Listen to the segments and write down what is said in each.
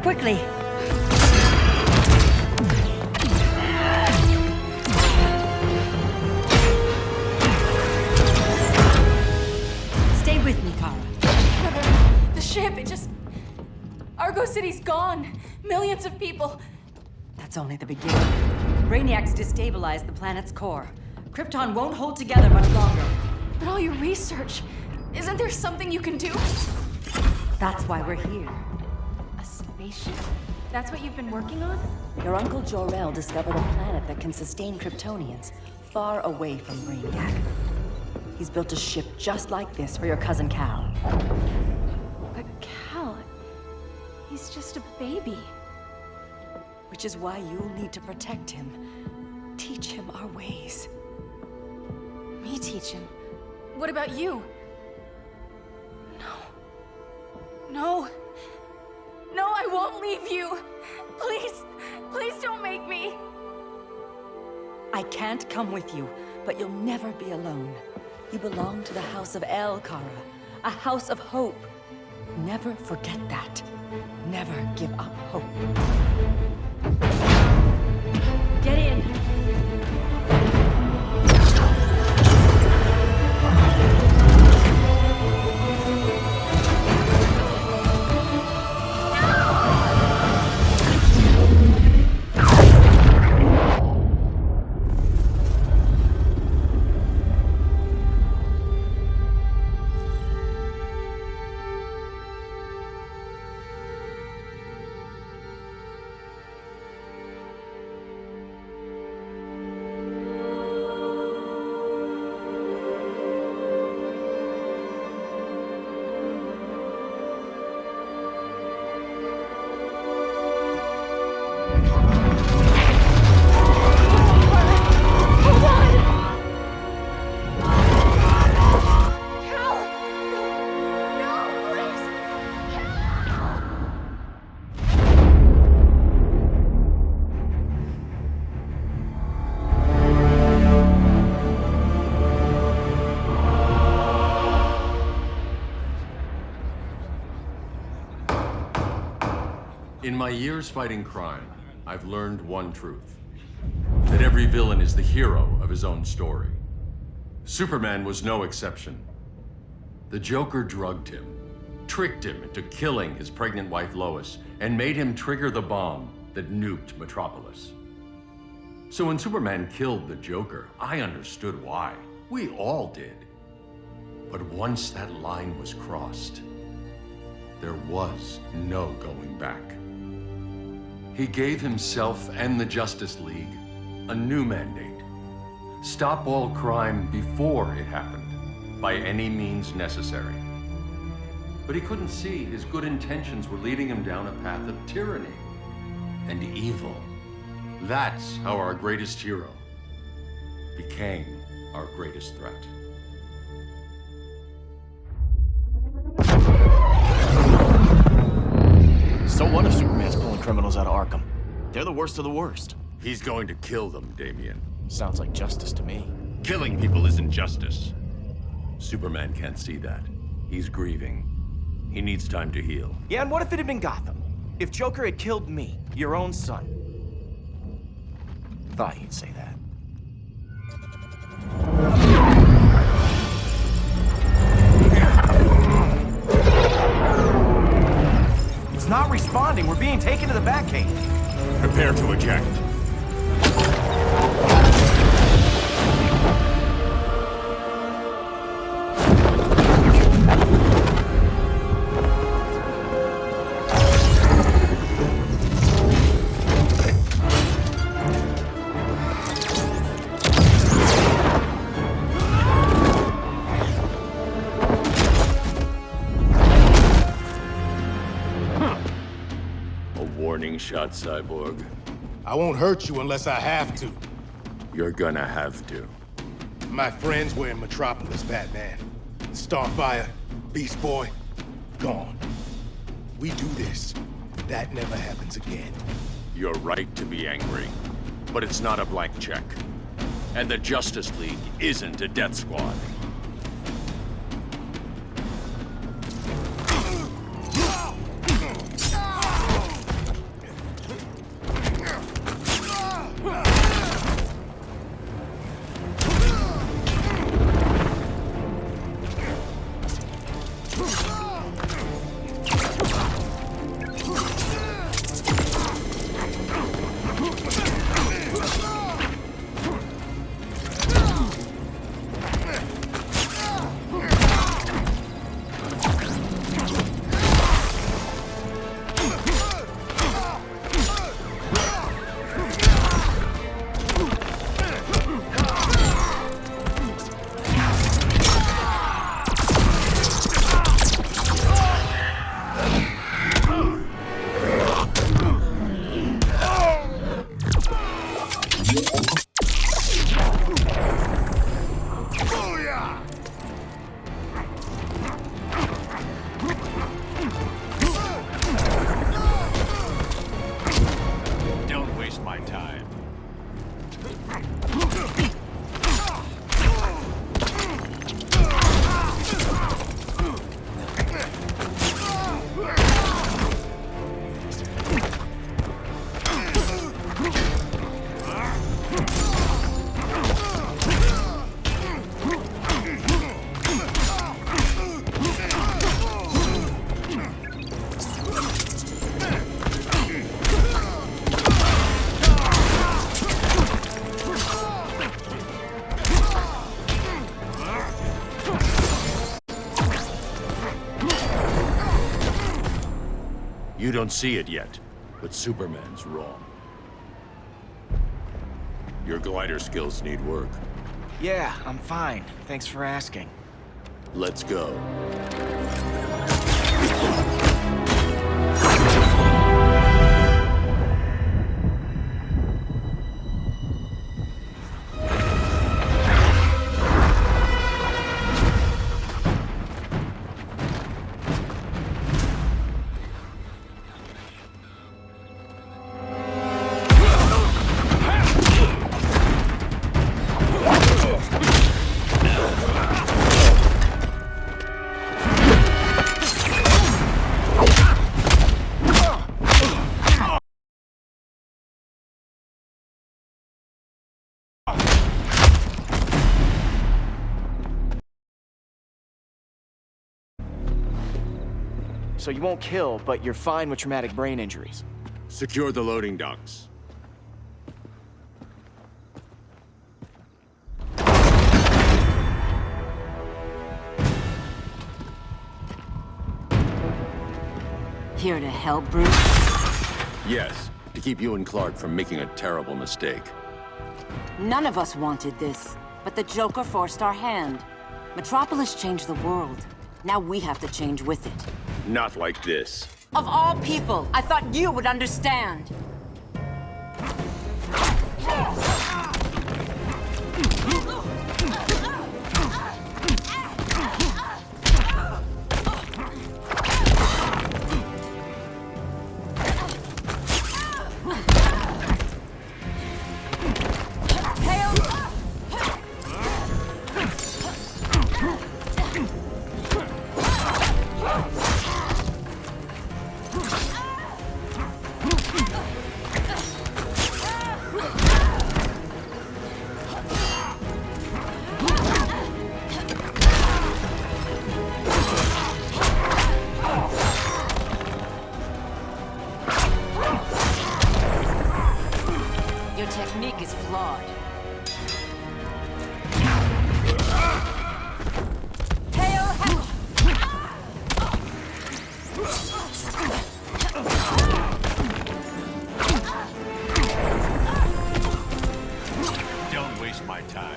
quickly! Stay with me, Kara. Brother, the ship, it just... Argo City's gone. Millions of people. That's only the beginning. Brainiac's destabilized the planet's core. Krypton won't hold together much longer. But all your research, isn't there something you can do? That's why we're here. A spaceship? That's what you've been working on? Your Uncle Jor-El discovered a planet that can sustain Kryptonians, far away from Brainiac. He's built a ship just like this for your cousin Cal. But Cal... he's just a baby. Which is why you'll need to protect him. Teach him our ways. Me teach him? What about you? No, I won't leave you! Please don't make me! I can't come with you, but you'll never be alone. You belong to the House of El, Kara. A house of hope. Never forget that. Never give up hope. Get in! In my years fighting crime, I've learned one truth. That every villain is the hero of his own story. Superman was no exception. The Joker drugged him, tricked him into killing his pregnant wife Lois, and made him trigger the bomb that nuked Metropolis. So when Superman killed the Joker, I understood why. We all did. But once that line was crossed, there was no going back. He gave himself and the Justice League a new mandate. Stop all crime before it happened, by any means necessary. But he couldn't see his good intentions were leading him down a path of tyranny and evil. That's how our greatest hero became our greatest threat. So what if Superman's pulling criminals out of Arkham? They're the worst of the worst. He's going to kill them, Damian. Sounds like justice to me. Killing people isn't justice. Superman can't see that. He's grieving. He needs time to heal. Yeah, and what if it had been Gotham? If Joker had killed me, your own son? Thought you'd say that. It's not responding. We're being taken to the Batcave. Prepare to eject. Warning shot, Cyborg. I won't hurt you unless I have to. You're gonna have to. My friends were in Metropolis, Batman. Starfire, Beast Boy, gone. We do this. That never happens again. You're right to be angry, but it's not a blank check. And the Justice League isn't a death squad. You don't see it yet, but Superman's wrong. Your glider skills need work. Yeah, I'm fine. Thanks for asking. Let's go. So you won't kill, but you're fine with traumatic brain injuries. Secure the loading docks. Here to help, Bruce? Yes, to keep you and Clark from making a terrible mistake. None of us wanted this, but the Joker forced our hand. Metropolis changed the world. Now we have to change with it. Not like this. Of all people, I thought you would understand. Your technique is flawed. Don't waste my time.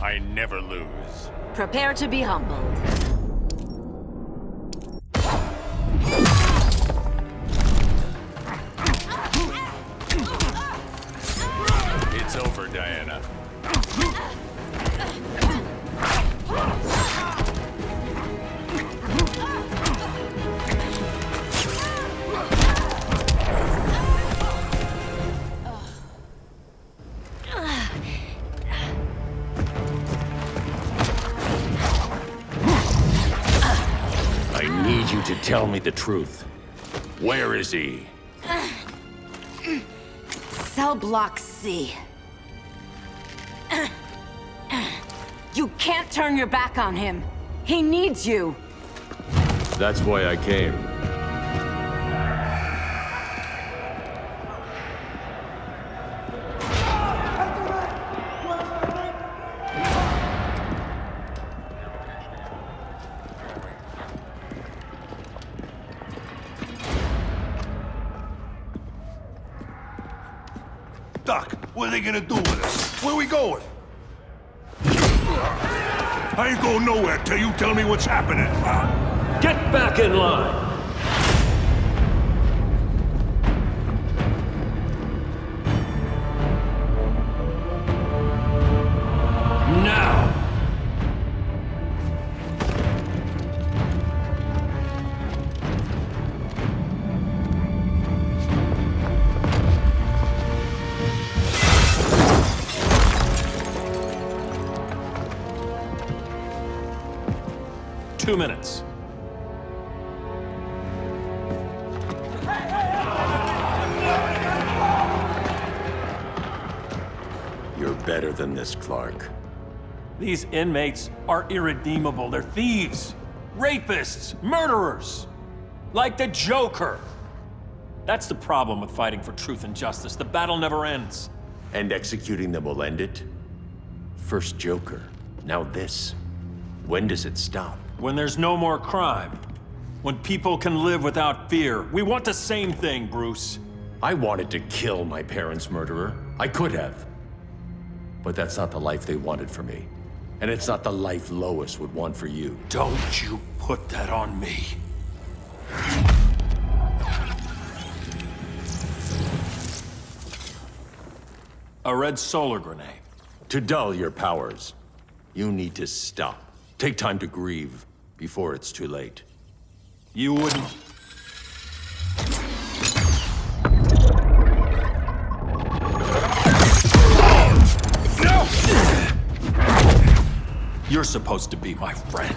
I never lose. Prepare to be humbled. It's over, Diana. I need you to tell me the truth. Where is he? Cell Block C. You can't turn your back on him. He needs you. That's why I came. Doc, what are they gonna do with us? Where we going? I ain't going nowhere till you tell me what's happening. Get back in line! Now! Two minutes. You're better than this, Clark. These inmates are irredeemable. They're thieves, rapists, murderers. Like the Joker. That's the problem with fighting for truth and justice. The battle never ends. And executing them will end it? First Joker, now this. When does it stop? When there's no more crime. When people can live without fear. We want the same thing, Bruce. I wanted to kill my parents' murderer. I could have. But that's not the life they wanted for me. And it's not the life Lois would want for you. Don't you put that on me. A red solar grenade. To dull your powers, you need to stop. Take time to grieve before it's too late. You wouldn't... You're supposed to be my friend.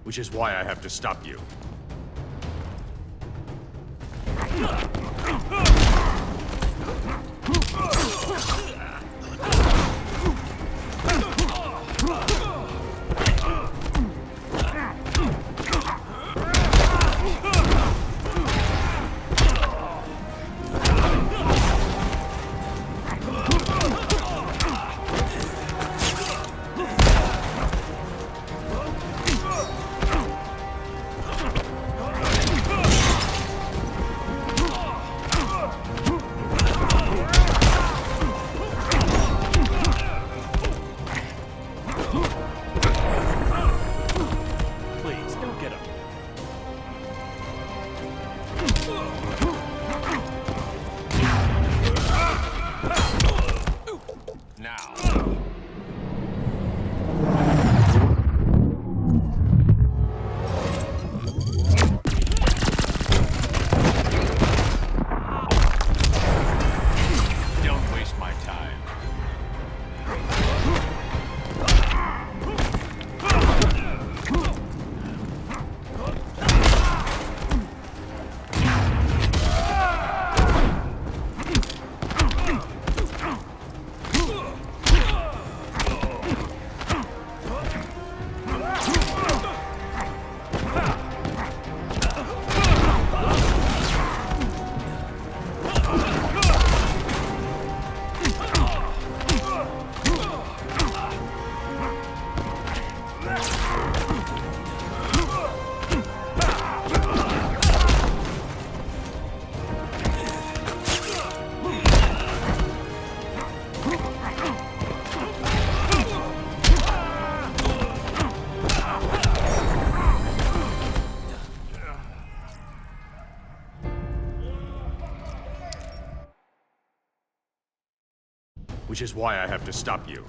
Which is why I have to stop you. Please, don't get up. Now. Don't waste my time. Which is why I have to stop you.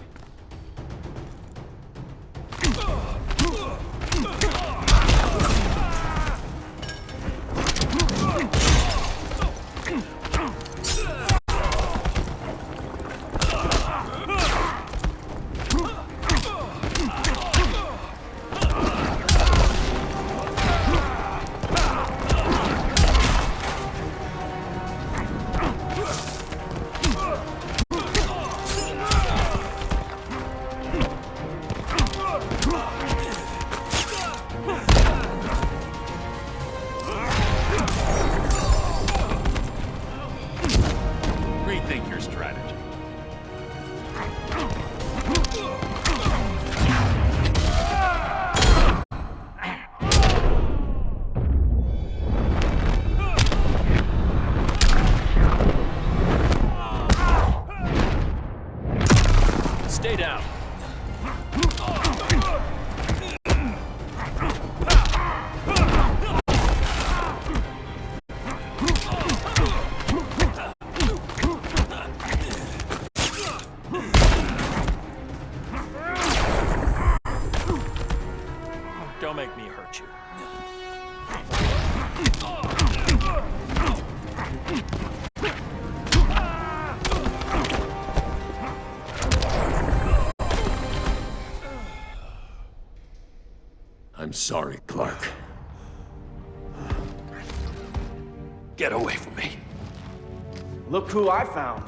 Rethink your strategy. Stay down. Don't make me hurt you. I'm sorry, Clark. Get away from me. Look who I found.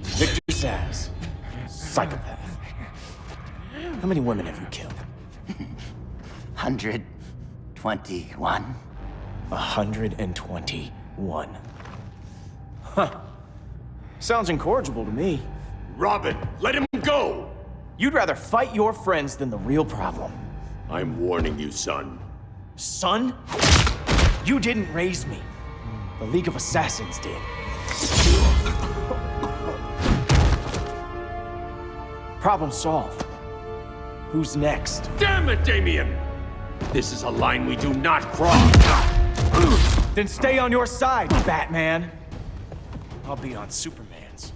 Victor Zsasz. Psychopath. How many women have you killed? 121. 121. Huh. Sounds incorrigible to me. Robin, let him go! You'd rather fight your friends than the real problem. I'm warning you, son. Son? You didn't raise me. The League of Assassins did. Problem solved. Who's next? Damn it, Damien! This is a line we do not cross. Then stay on your side, Batman. I'll be on Superman's.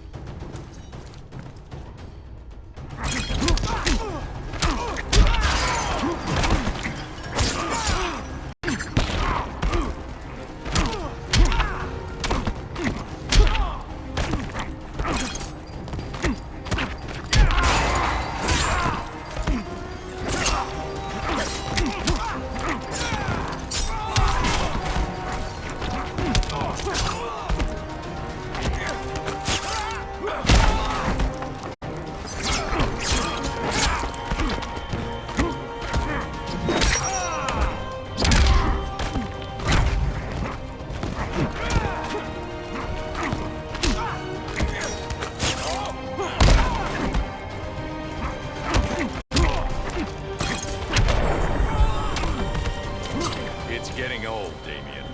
It's getting old, Damien.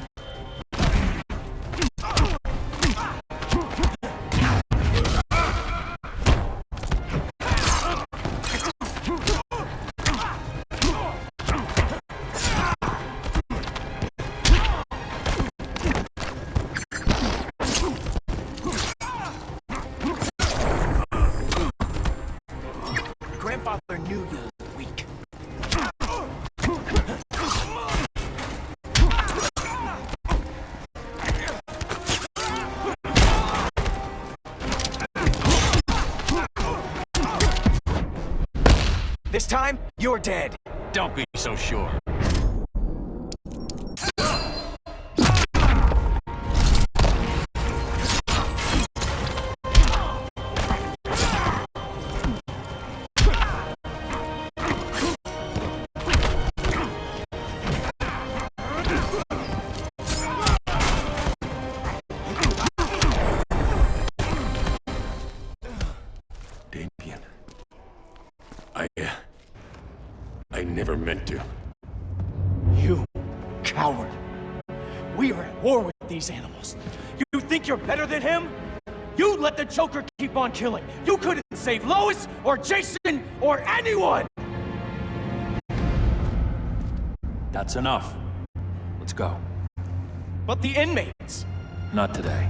Grandfather knew you were weak. This time, you're dead. Don't be so sure. Damien. I never meant to. You coward. We are at war with these animals. You think you're better than him? You let the Joker keep on killing. You couldn't save Lois or Jason or anyone! That's enough. Let's go. But the inmates. Not today.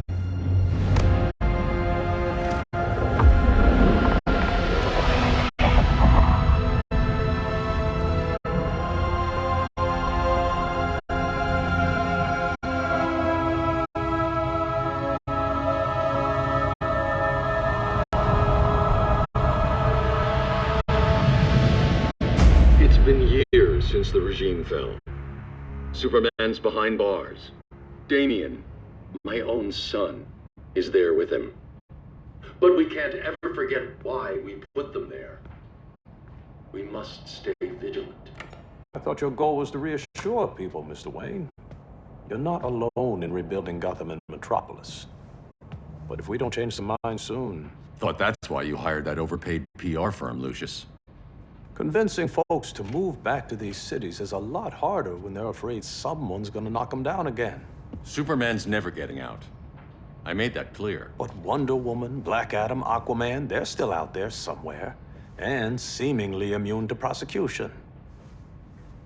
It's been years since the regime fell. Superman's behind bars. Damien, my own son, is there with him. But we can't ever forget why we put them there. We must stay vigilant. I thought your goal was to reassure people, Mr. Wayne. You're not alone in rebuilding Gotham and Metropolis. But if we don't change the mind soon... Thought that's why you hired that overpaid PR firm, Lucius. Convincing folks to move back to these cities is a lot harder when they're afraid someone's gonna knock them down again. Superman's never getting out. I made that clear. But Wonder Woman, Black Adam, Aquaman, they're still out there somewhere. And seemingly immune to prosecution.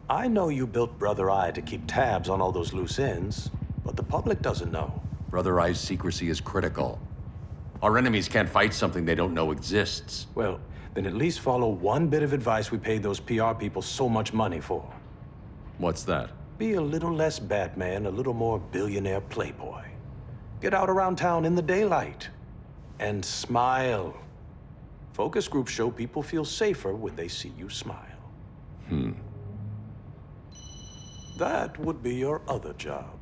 I know you built Brother Eye to keep tabs on all those loose ends, but the public doesn't know. Brother Eye's secrecy is critical. Our enemies can't fight something they don't know exists. Well, then at least follow one bit of advice we paid those PR people so much money for. What's that? Be a little less Batman, a little more billionaire playboy. Get out around town in the daylight. And smile. Focus groups show people feel safer when they see you smile. That would be your other job.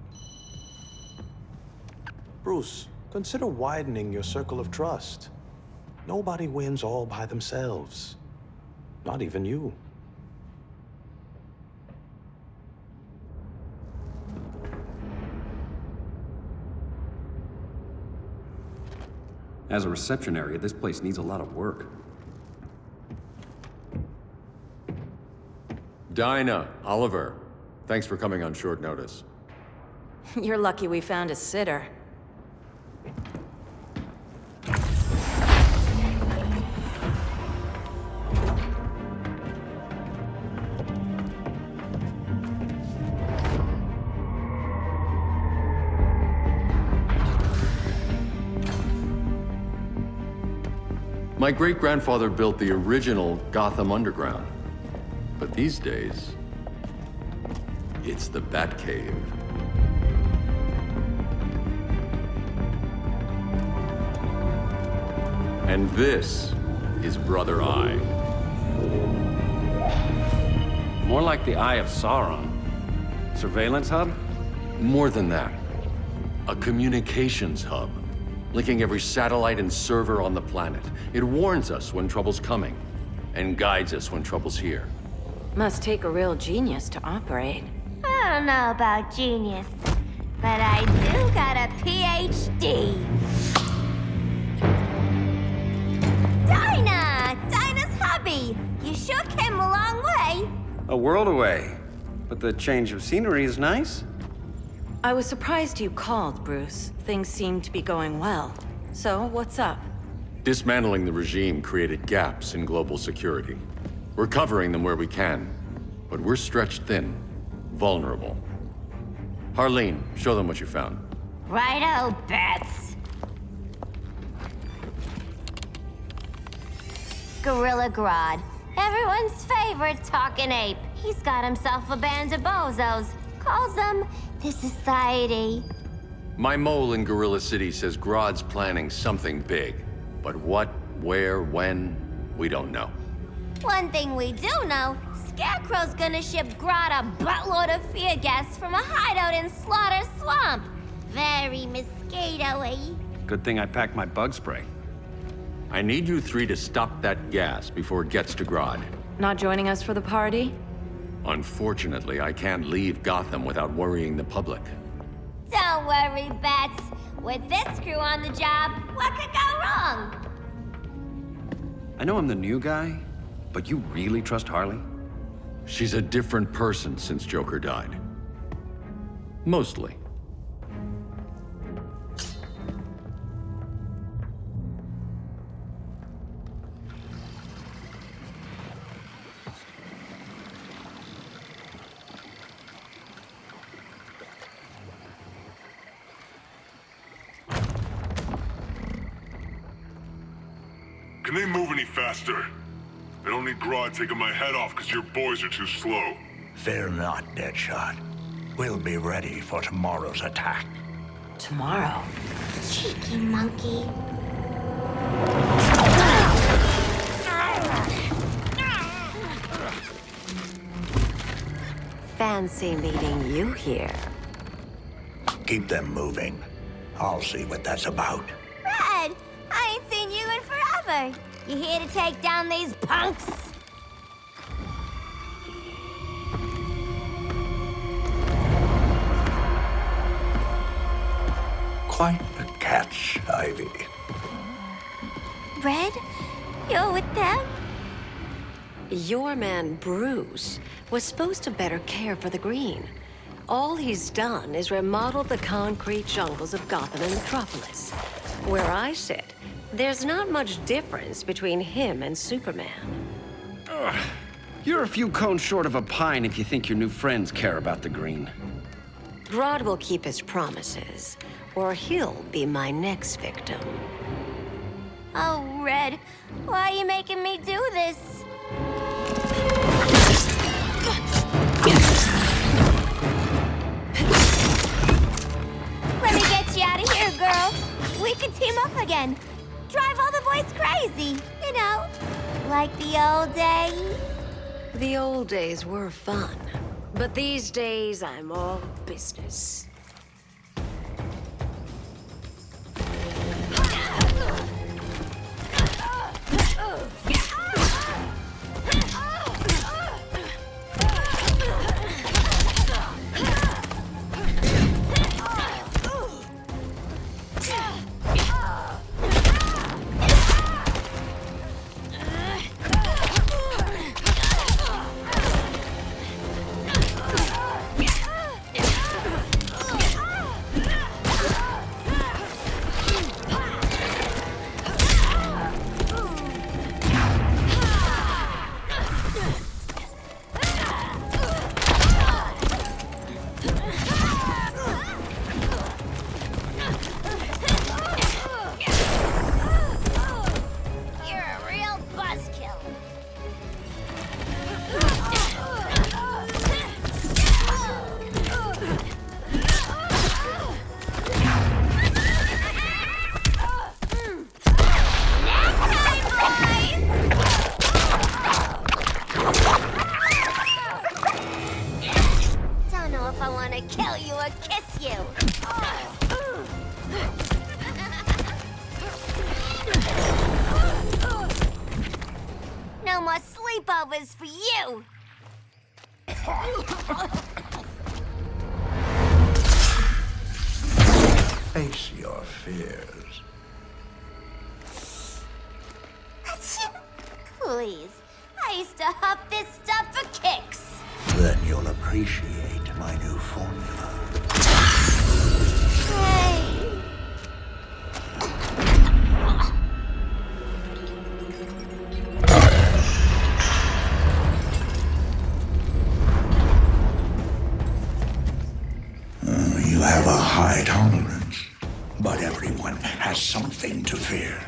Bruce, consider widening your circle of trust. Nobody wins all by themselves. Not even you. As a reception area, this place needs a lot of work. Dinah, Oliver, thanks for coming on short notice. You're lucky we found a sitter. My great-grandfather built the original Gotham Underground. But these days, it's the Batcave. And this is Brother Eye. More like the Eye of Sauron. Surveillance hub? More than that, a communications hub, linking every satellite and server on the planet. It warns us when trouble's coming, and guides us when trouble's here. Must take a real genius to operate. I don't know about genius, but I do got a PhD. Dinah's hubby. You sure came a long way. A world away. But the change of scenery is nice. I was surprised you called, Bruce. Things seem to be going well. So, what's up? Dismantling the regime created gaps in global security. We're covering them where we can, but we're stretched thin, vulnerable. Harleen, show them what you found. Righto, Bats. Gorilla Grodd. Everyone's favorite talking ape. He's got himself a band of bozos. Calls them the Society. My mole in Gorilla City says Grodd's planning something big. But what, where, when, we don't know. One thing we do know, Scarecrow's gonna ship Grodd a buttload of fear gas from a hideout in Slaughter Swamp. Very mosquito-y. Good thing I packed my bug spray. I need you three to stop that gas before it gets to Grodd. Not joining us for the party? Unfortunately, I can't leave Gotham without worrying the public. Don't worry, Bats. With this crew on the job, what could go wrong? I know I'm the new guy, but you really trust Harley? She's a different person since Joker died. Mostly. Can they move any faster? I don't need Grodd taking my head off because your boys are too slow. Fear not, Deadshot. We'll be ready for tomorrow's attack. Tomorrow? Cheeky monkey. Fancy meeting you here. Keep them moving. I'll see what that's about. Red, I ain't seen you in forever. You here to take down these punks? Quite the catch, Ivy. Red, you're with them? Your man, Bruce, was supposed to better care for the Green. All he's done is remodel the concrete jungles of Gotham and Metropolis. Where I sit, there's not much difference between him and Superman. You're a few cones short of a pine if you think your new friends care about the Green. Grodd will keep his promises, or he'll be my next victim. Oh, Red, why are you making me do this? Let me get you out of here, girl. We can team up again. Drive all the boys crazy, you know, like the old days. The old days were fun, but these days I'm all business. wanna kill you or kiss you. No more sleepovers for you. Face your fears. Please, I used to huff this stuff for kicks. Then you'll appreciate my new formula. Hey. You have a high tolerance, but everyone has something to fear.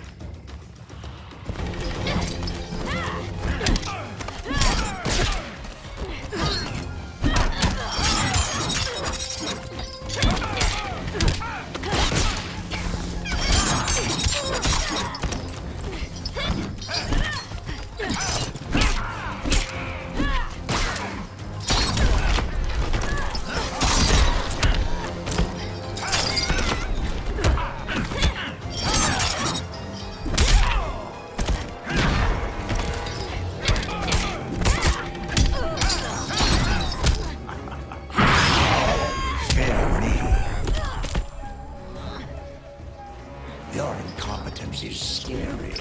Your incompetence is scary.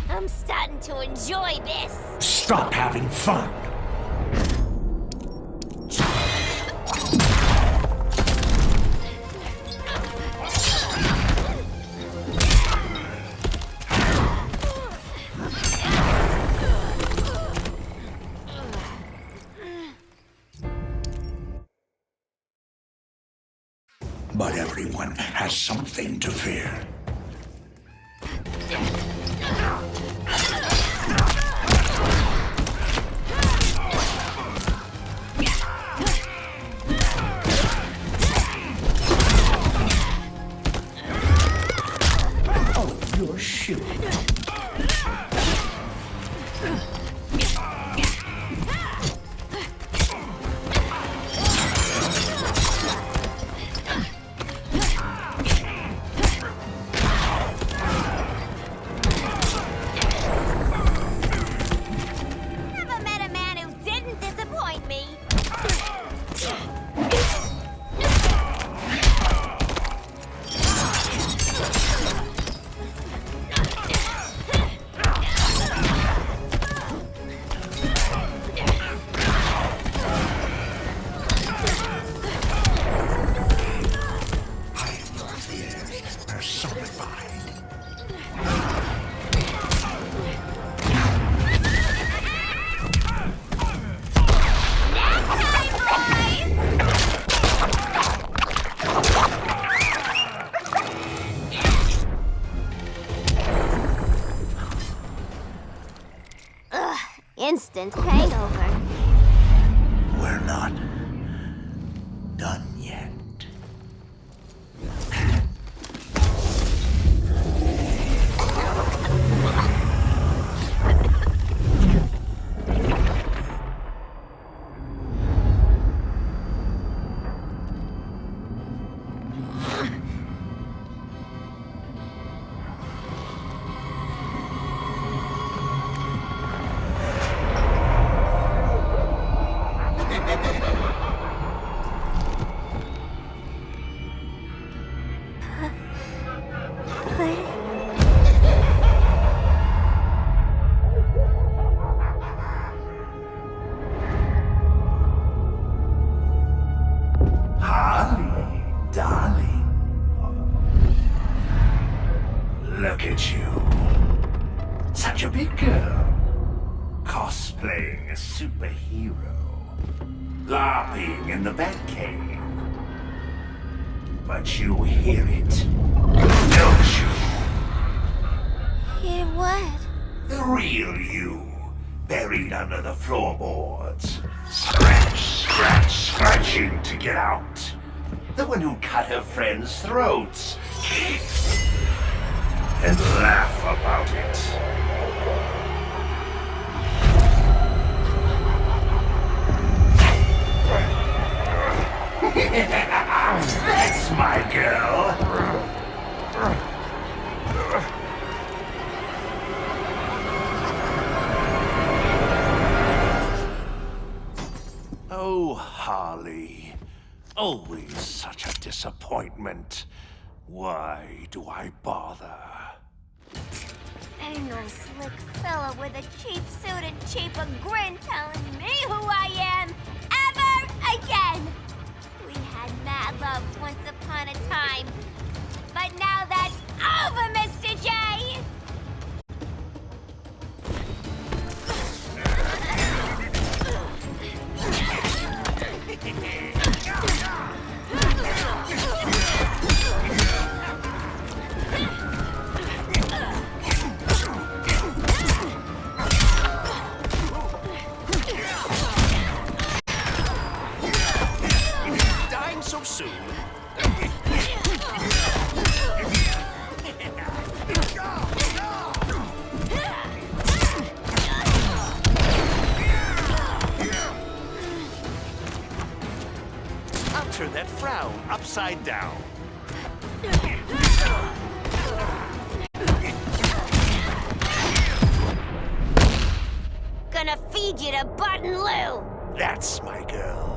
I'm starting to enjoy this. Stop having fun. But everyone has something to fear. Oh, you're shooting. Never met a man who didn't disappoint me. Your fears personified. Instant hangover. We're not done yet. Holly, darling. Look at you. Such a big girl. Cosplaying a superhero. LARPing in the Batcave. But you hear it, don't you? Hear what? The real you, buried under the floorboards. Scratch, scratch, scratching to get out. The one who cut her friends' throats. And laugh about it. That's my girl. Oh, Harley. Always such a disappointment. Why do I bother? Ain't no slick fella with a cheap suit and cheaper grin telling me who I am ever again. We had mad love once upon a time, but now that's over, Mr. J. Dying so soon? I'll turn that frown upside down. Gonna feed you to Button Lou. That's my girl.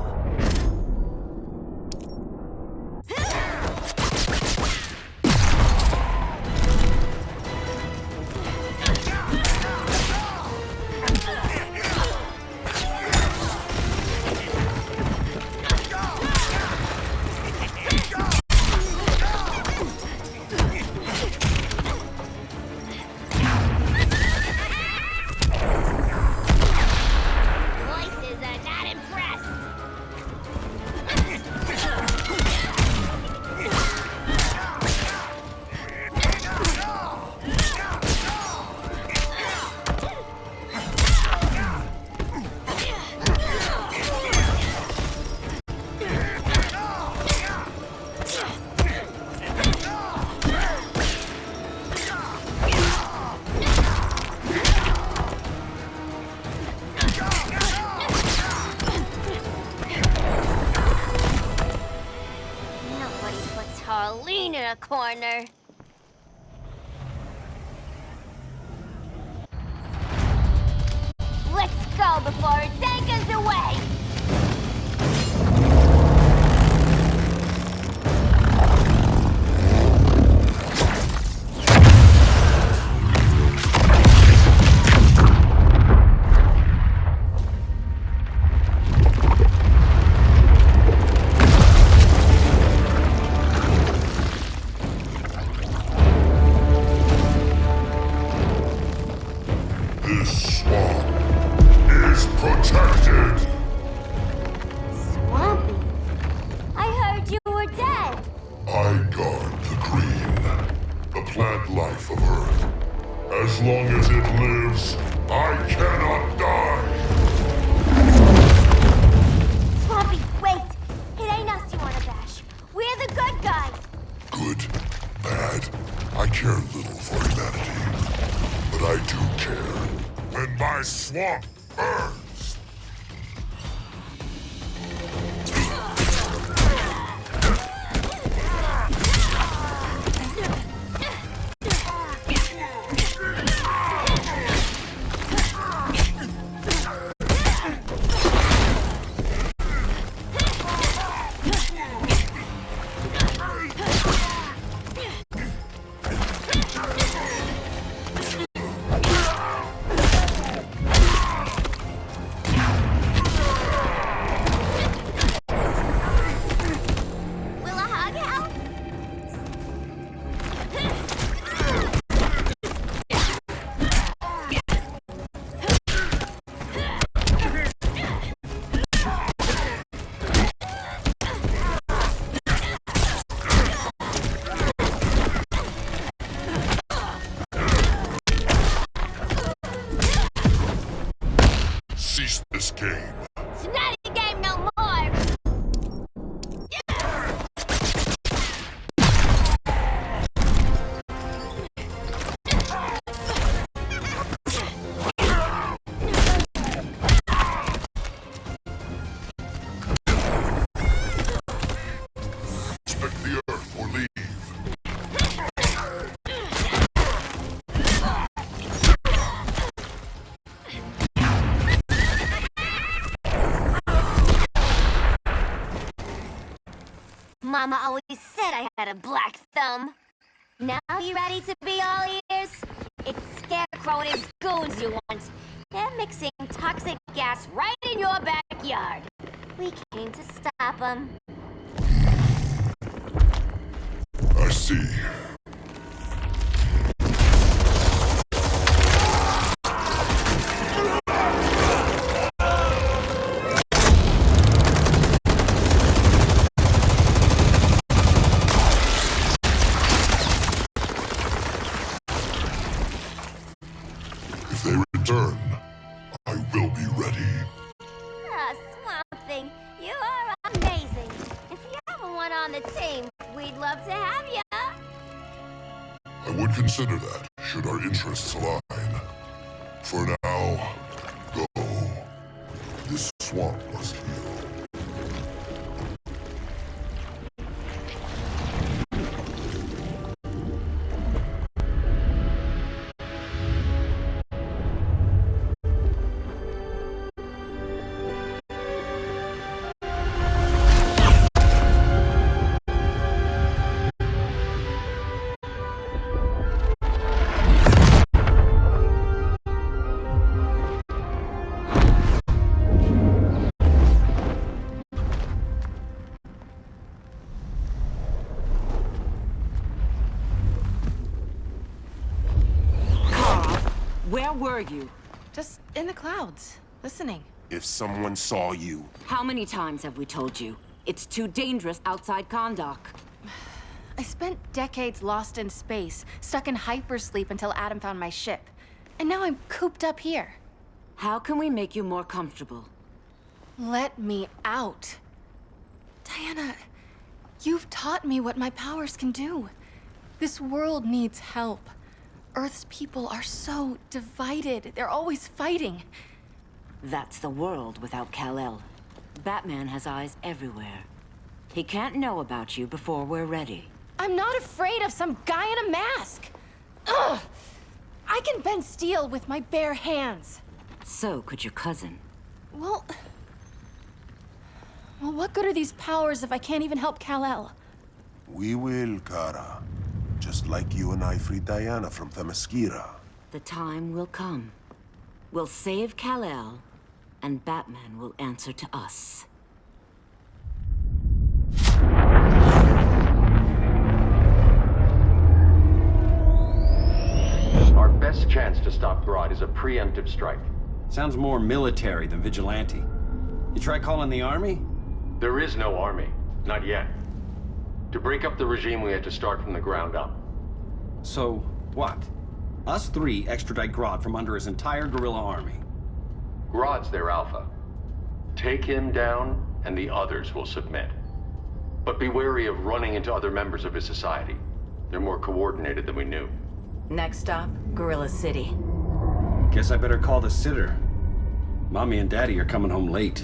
Voices are not impressed. Nobody puts Harleen in a corner. Let's go before it takes us away. This swamp is protected. Swampy? I heard you were dead. I guard the green, the plant life of Earth. As long as it lives, I cannot die. Swampy, wait. It ain't us you wanna bash. We're the good guys. Good, bad, I care little for humanity. But I do care when my swamp burns. Mama always said I had a black thumb. Now you ready to be all ears? It's Scarecrow and his goons you want. They're mixing toxic gas right in your backyard. We came to stop them. I see. If they return, I will be ready. Ah, Swamp Thing, you are amazing. If you ever want on the team, we'd love to have you. I would consider that, should our interests align. For now, go. This swamp must heal. Where were you? Just in the clouds, listening. If someone saw you... How many times have we told you? It's too dangerous outside Kahndaq. I spent decades lost in space, stuck in hypersleep until Adam found my ship. And now I'm cooped up here. How can we make you more comfortable? Let me out. Diana, you've taught me what my powers can do. This world needs help. Earth's people are so divided. They're always fighting. That's the world without Kal-El. Batman has eyes everywhere. He can't know about you before we're ready. I'm not afraid of some guy in a mask. Ugh! I can bend steel with my bare hands. So could your cousin. Well, what good are these powers if I can't even help Kal-El? We will, Kara. Just like you and I freed Diana from Themyscira. The time will come. We'll save Kal-El, and Batman will answer to us. Our best chance to stop Grodd is a preemptive strike. Sounds more military than vigilante. You try calling the army? There is no army. Not yet. To break up the regime, we had to start from the ground up. So, what? Us three extradite Grodd from under his entire guerrilla army. Grodd's their alpha. Take him down, and the others will submit. But be wary of running into other members of his society. They're more coordinated than we knew. Next stop, Gorilla City. Guess I better call the sitter. Mommy and Daddy are coming home late.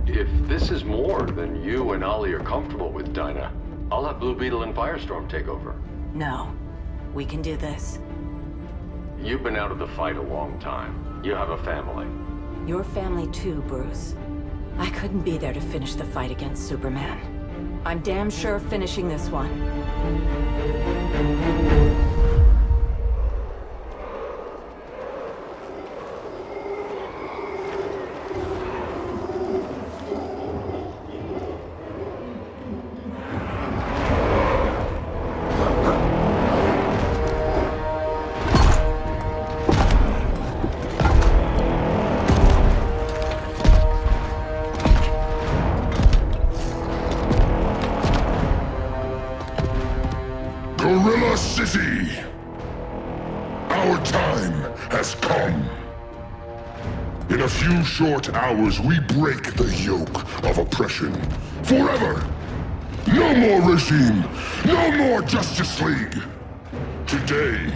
If this is more than you and Ollie are comfortable with, Dinah, I'll have Blue Beetle and Firestorm take over. No. We can do this. You've been out of the fight a long time. You have a family. Your family too, Bruce. I couldn't be there to finish the fight against Superman. I'm damn sure finishing this one. Gorilla City! Our time has come. In a few short hours, we break the yoke of oppression. Forever! No more regime! No more Justice League! Today,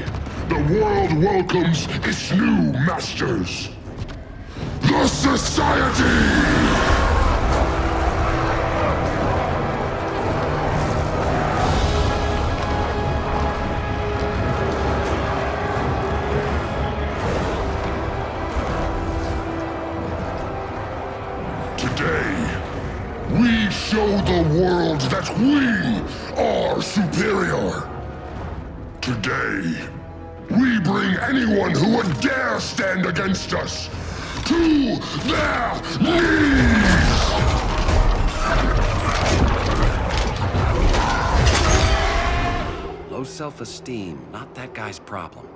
the world welcomes its new masters. The Society! Today, we show the world that we are superior. Today, we bring anyone who would dare stand against us to their knees! Low self-esteem, not that guy's problem.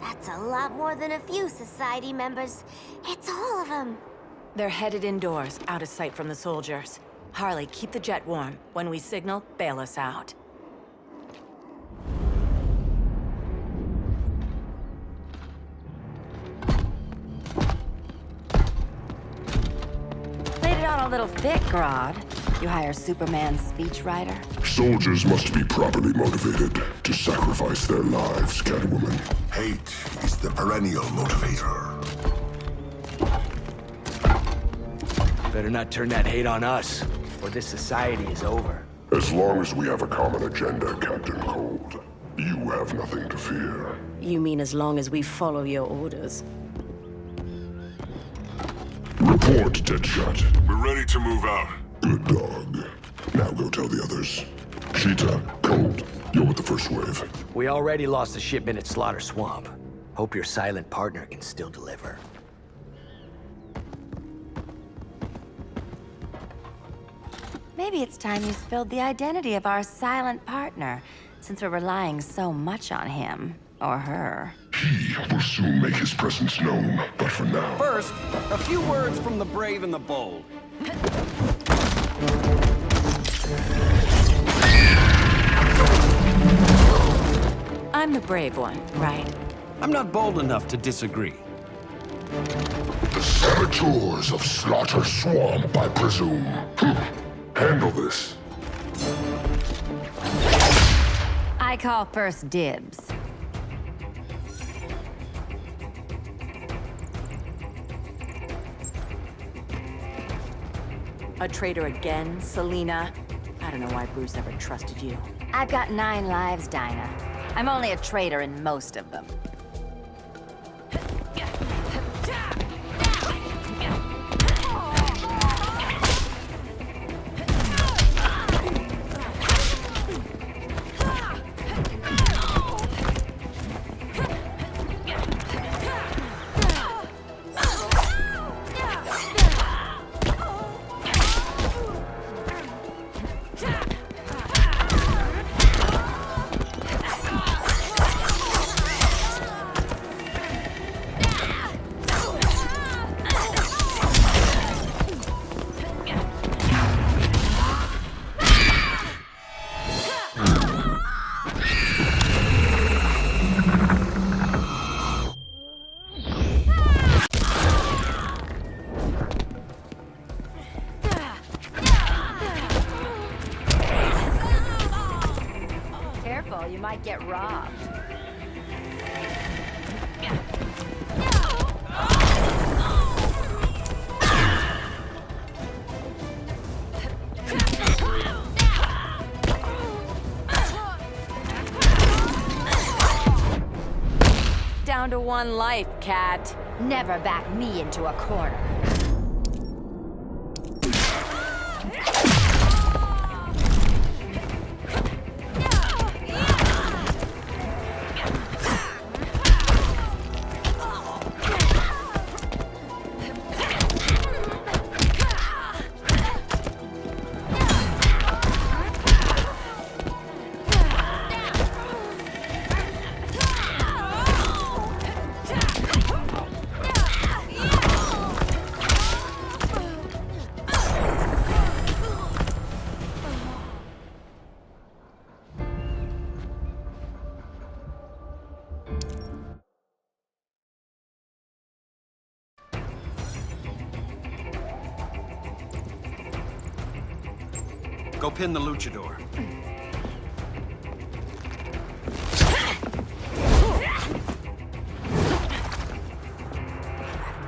That's a lot more than a few society members. It's all of them. They're headed indoors, out of sight from the soldiers. Harley, keep the jet warm. When we signal, bail us out. Played it on a little thick, Grodd. You hire Superman's speechwriter? Soldiers must be properly motivated to sacrifice their lives, Catwoman. Hate is the perennial motivator. Better not turn that hate on us, or this society is over. As long as we have a common agenda, Captain Cold, you have nothing to fear. You mean as long as we follow your orders? Report, Deadshot. We're ready to move out. Good dog. Now go tell the others. Cheetah, Cold, you're with the first wave. We already lost a shipment at Slaughter Swamp. Hope your silent partner can still deliver. Maybe it's time you spilled the identity of our silent partner, since we're relying so much on him. Or her. He will soon make his presence known, but for now... First, a few words from the brave and the bold. I'm the brave one, right? I'm not bold enough to disagree. The saboteurs of Slaughter Swamp, I presume. Handle this. I call first dibs. A traitor again, Selina? I don't know why Bruce ever trusted you. I've got 9 lives, Dinah. I'm only a traitor in most of them. You might get robbed. Down to 1 life, Cat. Never back me into a corner. Go pin the luchador.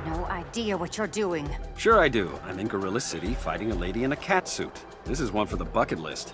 No idea what you're doing. Sure I do. I'm in Gorilla City fighting a lady in a cat suit. This is one for the bucket list.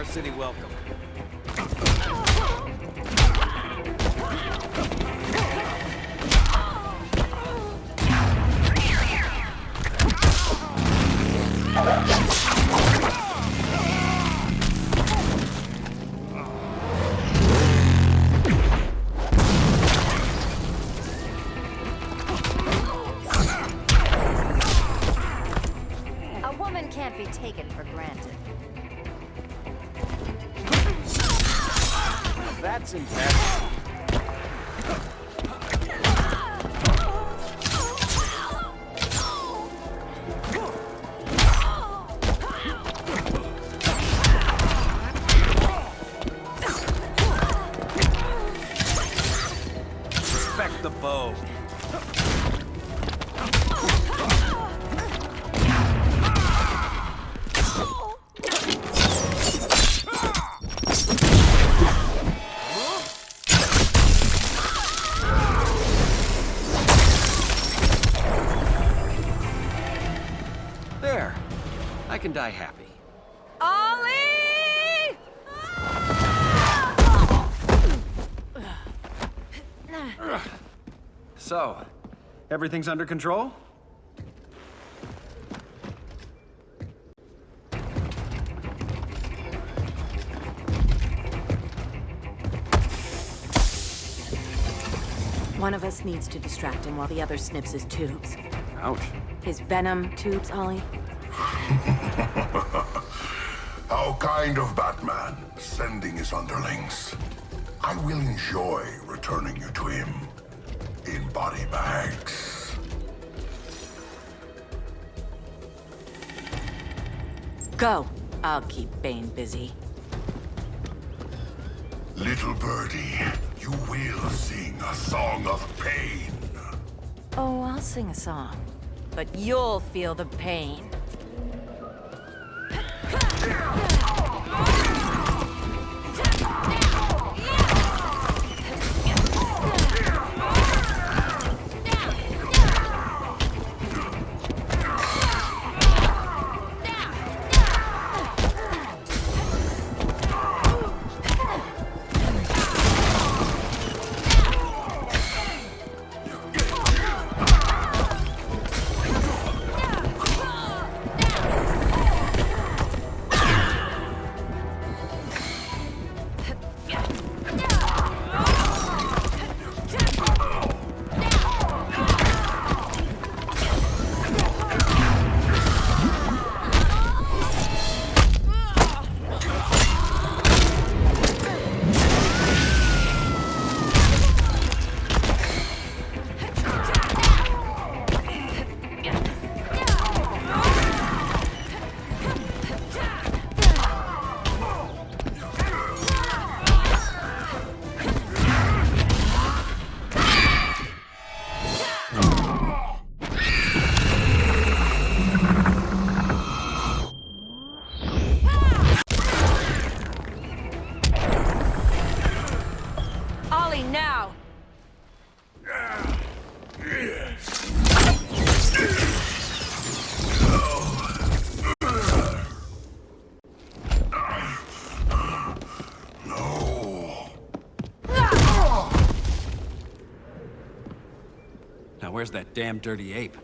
Star City welcome. A woman can't be taken for granted. That's impressive. Respect the bow. There. I can die happy. Ollie! So, everything's under control? One of us needs to distract him while the other snips his tubes. Ouch. His venom tubes, Ollie. How kind of Batman, sending his underlings. I will enjoy returning you to him in body bags. Go. I'll keep Bane busy. Little birdie, you will sing a song of pain. Oh, I'll sing a song. But you'll feel the pain. Ollie, now! Now where's that damn dirty ape?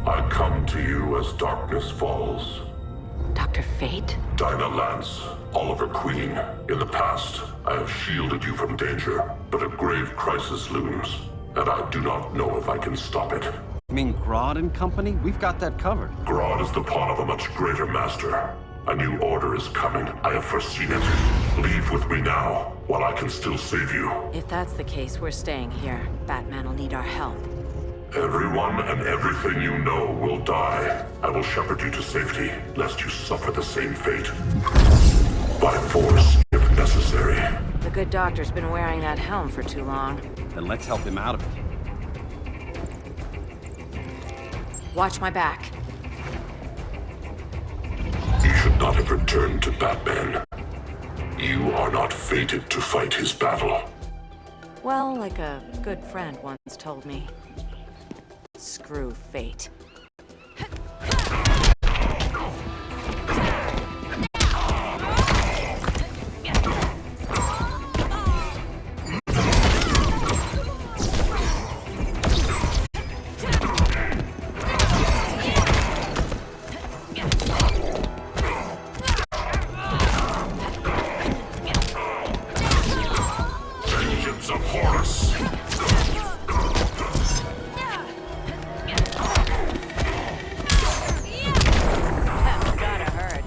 I come to you as darkness falls. Dr. Fate? Dinah Lance, Oliver Queen. In the past, I have shielded you from danger, but a grave crisis looms, and I do not know if I can stop it. You mean Grodd and company? We've got that covered. Grodd is the pawn of a much greater master. A new order is coming. I have foreseen it. Leave with me now, while I can still save you. If that's the case, we're staying here. Batman will need our help. Everyone and everything you know will die. I will shepherd you to safety, lest you suffer the same fate. By force, if necessary. The good doctor's been wearing that helm for too long. Then let's help him out of it. Watch my back. He should not have returned to Batman. You are not fated to fight his battle. Well, like a good friend once told me. Screw fate. Vengeance of Horus! That's gotta hurt.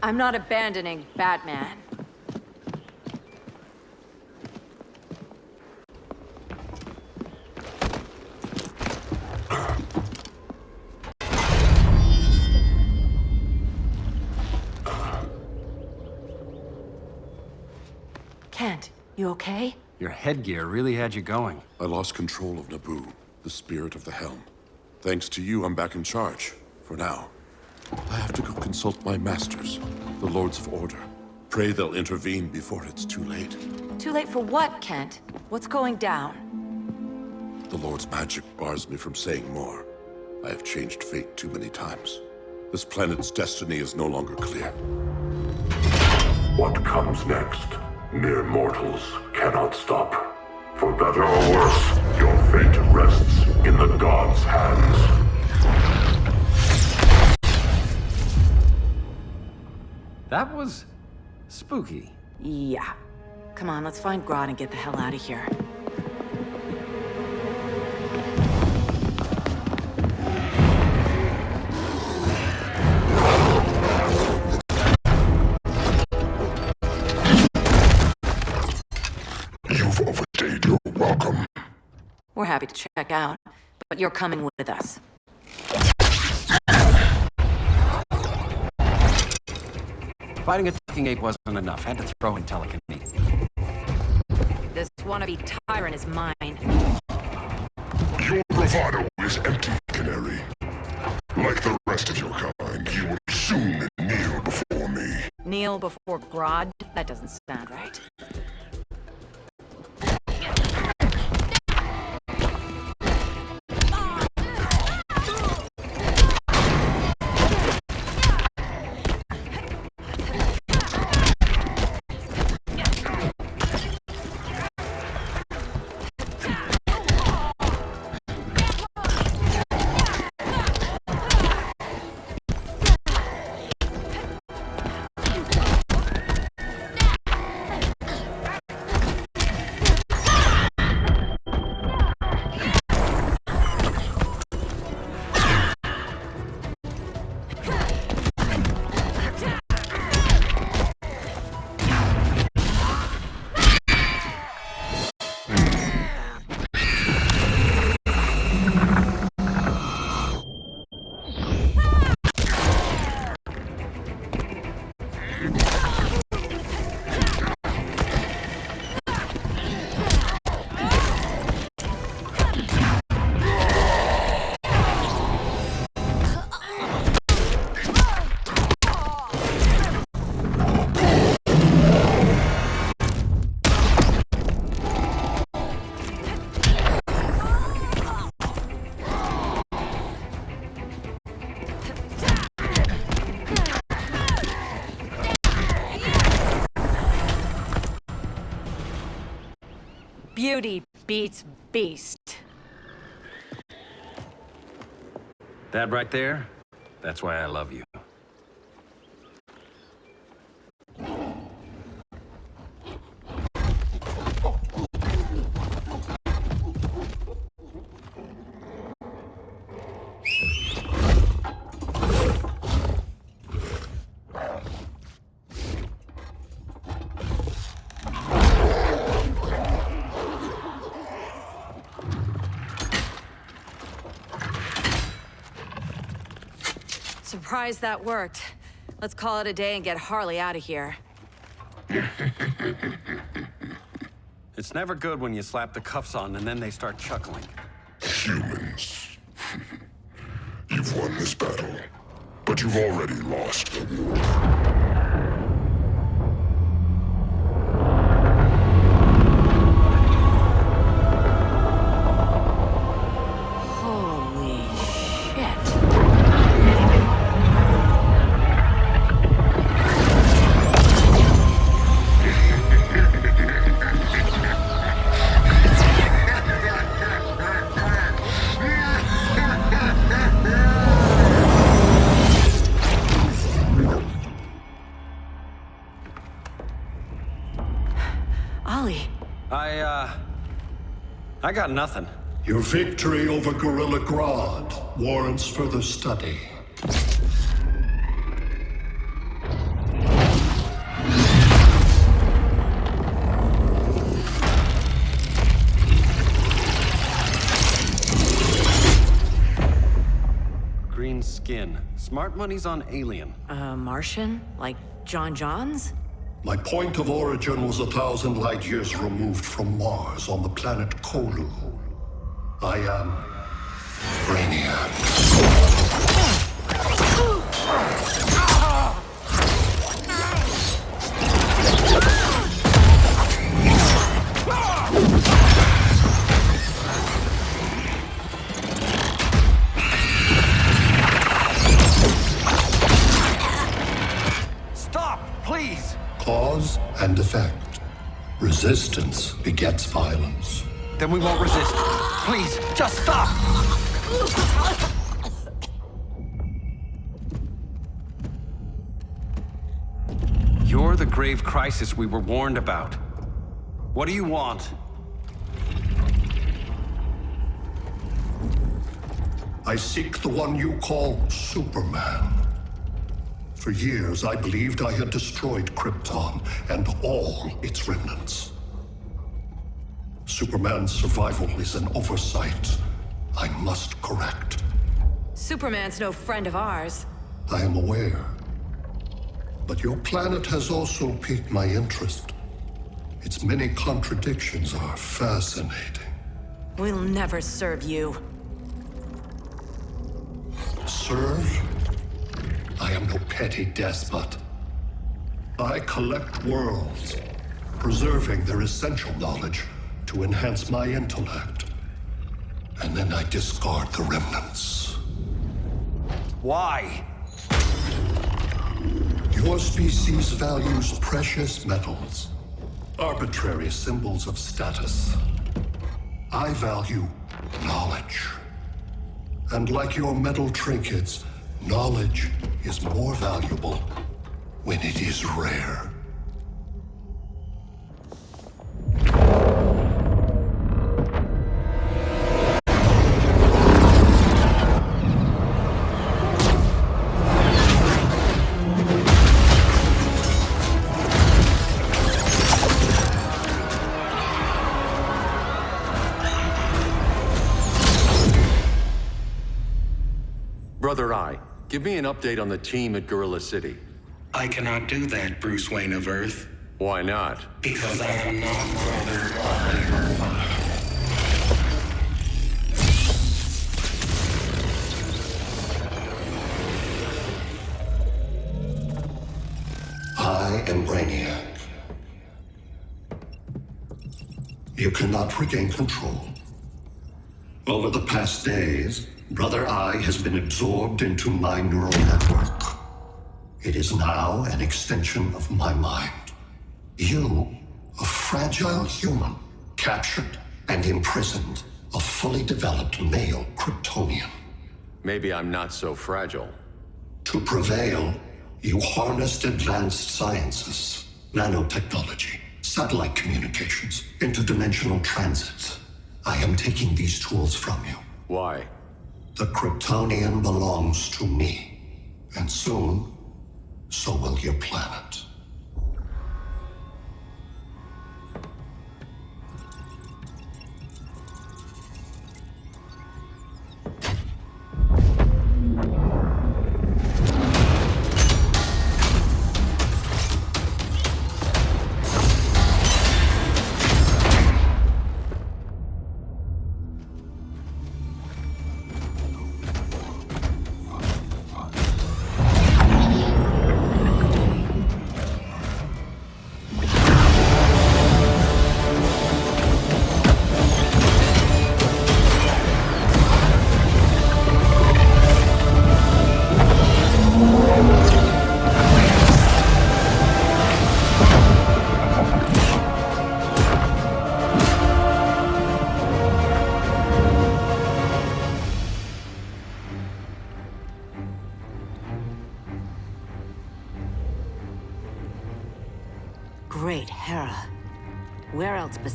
I'm not abandoning Batman. Kent, you okay? Your headgear really had you going. I lost control of Naboo, the spirit of the helm. Thanks to you, I'm back in charge. For now. I have to go consult my masters, the Lords of Order. Pray they'll intervene before it's too late. Too late for what, Kent? What's going down? The Lord's magic bars me from saying more. I have changed fate too many times. This planet's destiny is no longer clear. What comes next, mere mortals cannot stop. For better or worse, your fate rests in the gods' hands. That was spooky. Yeah. Come on, let's find Grodd and get the hell out of here. You've overstayed your welcome. We're happy to check out, but you're coming with us. Fighting a talking ape wasn't enough. Had to throw in telekinesis. This wannabe tyrant is mine. Your bravado is empty, Canary. Like the rest of your kind, you will soon kneel before me. Kneel before Grodd? That doesn't sound right. Beauty beats beast. That right there, that's why I love you. Surprised that worked. Let's call it a day and get Harley out of here. It's never good when you slap the cuffs on and then they start chuckling. Humans. You've won this battle, but you've already lost the war. I got nothing. Your victory over Gorilla Grodd warrants further study. Green skin. Smart money's on alien. Martian? Like John Johns? My point of origin was 1,000 light years removed from Mars on the planet Kolu. I am Brainiac. Stop, please! Cause and effect. Resistance begets violence. Then we won't resist. Please, just stop! You're the grave crisis we were warned about. What do you want? I seek the one you call Superman. For years, I believed I had destroyed Krypton and all its remnants. Superman's survival is an oversight I must correct. Superman's no friend of ours. I am aware. But your planet has also piqued my interest. Its many contradictions are fascinating. We'll never serve you. Serve? I am no petty despot. I collect worlds, preserving their essential knowledge to enhance my intellect. And then I discard the remnants. Why? Your species values precious metals, arbitrary symbols of status. I value knowledge. And like your metal trinkets, knowledge is more valuable when it is rare. Brother Eye, give me an update on the team at Gorilla City. I cannot do that, Bruce Wayne of Earth. Why not? Because I am not Brother Eye. I am Brainiac. You cannot regain control. Over the past days, Brother Eye has been absorbed into my neural network. It is now an extension of my mind. You, a fragile human, captured and imprisoned a fully developed male Kryptonian. Maybe I'm not so fragile. To prevail, you harnessed advanced sciences, nanotechnology, satellite communications, interdimensional transit. I am taking these tools from you. Why? The Kryptonian belongs to me. And soon, so will your planet.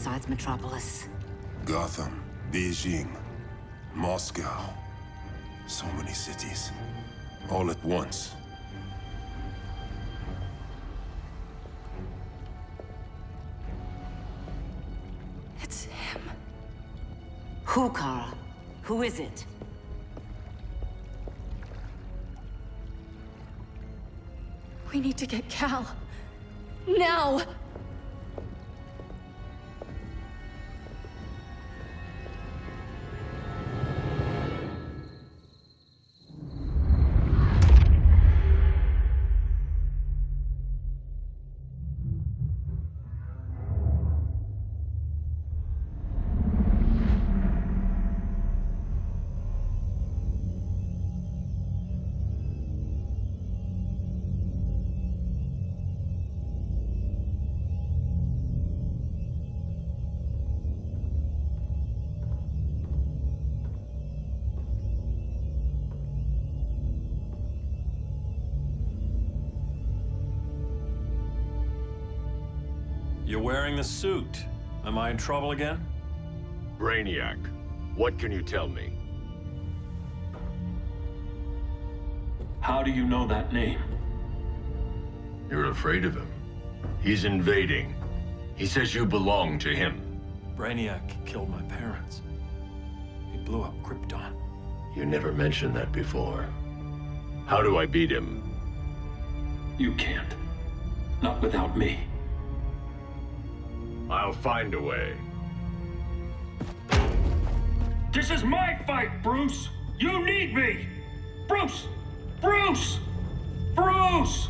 besides Metropolis. Gotham, Beijing, Moscow. So many cities. All at once. It's him. Who, Kara? Who is it? We need to get Cal. Now! You're wearing the suit. Am I in trouble again? Brainiac, what can you tell me? How do you know that name? You're afraid of him. He's invading. He says you belong to him. Brainiac killed my parents. He blew up Krypton. You never mentioned that before. How do I beat him? You can't. Not without me. I'll find a way. This is my fight, Bruce! You need me! Bruce! Bruce! Bruce!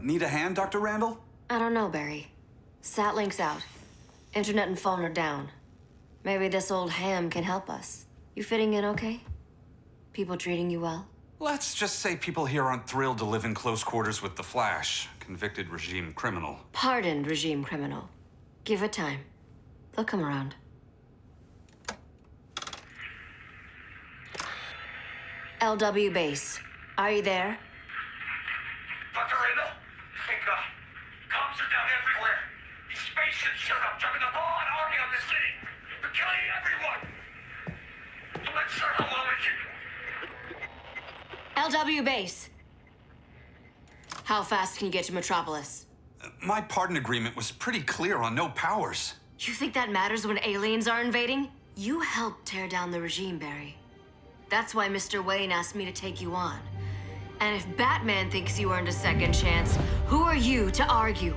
Need a hand, Dr. Randall? I don't know, Barry. Satlink's out. Internet and phone are down. Maybe this old ham can help us. You fitting in okay? People treating you well? Let's just say people here aren't thrilled to live in close quarters with the Flash, convicted regime criminal. Pardoned regime criminal. Give it time. They'll come around. LW base. Are you there? Dr. Randall? Cops are down everywhere. These spaceships showed up, dropping the ball and army on the city. They're killing everyone. I'm not sure how long we can... LW base. How fast can you get to Metropolis? My pardon agreement was pretty clear on no powers. You think that matters when aliens are invading? You helped tear down the regime, Barry. That's why Mr. Wayne asked me to take you on. And if Batman thinks you earned a second chance, who are you to argue?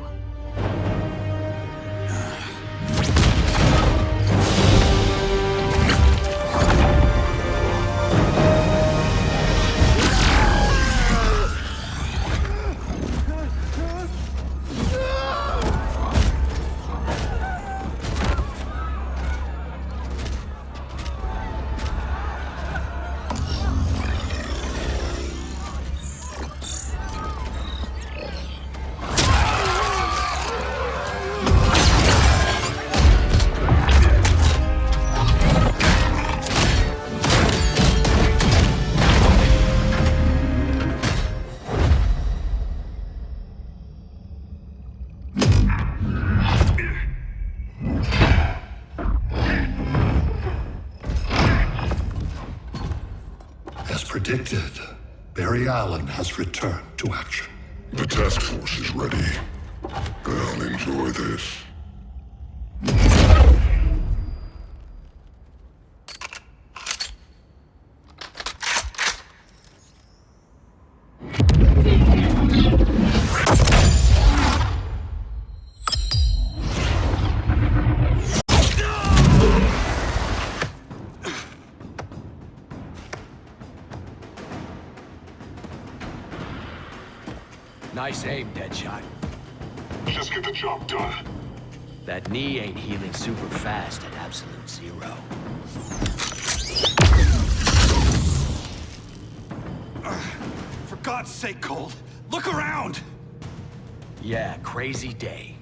Predicted, Barry Allen has returned to action. The task force is ready. I'll enjoy this. Nice aim, Deadshot. Just get the job done. That knee ain't healing super fast at absolute zero. For God's sake, Cold, look around! Yeah, crazy day.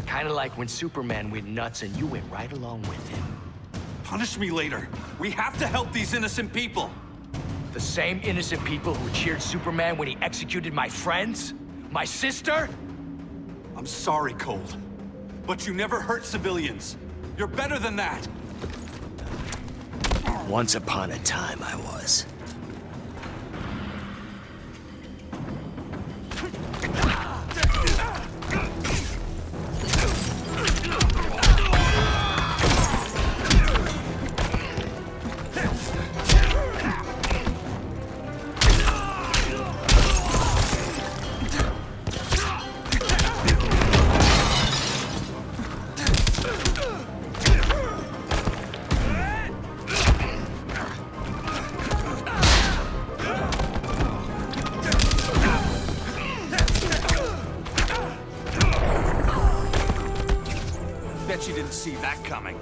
Kinda like when Superman went nuts and you went right along with him. Punish me later. We have to help these innocent people. The same innocent people who cheered Superman when he executed my friends? My sister? I'm sorry, Cold. But you never hurt civilians. You're better than that. Once upon a time, I was. Bet you didn't see that coming.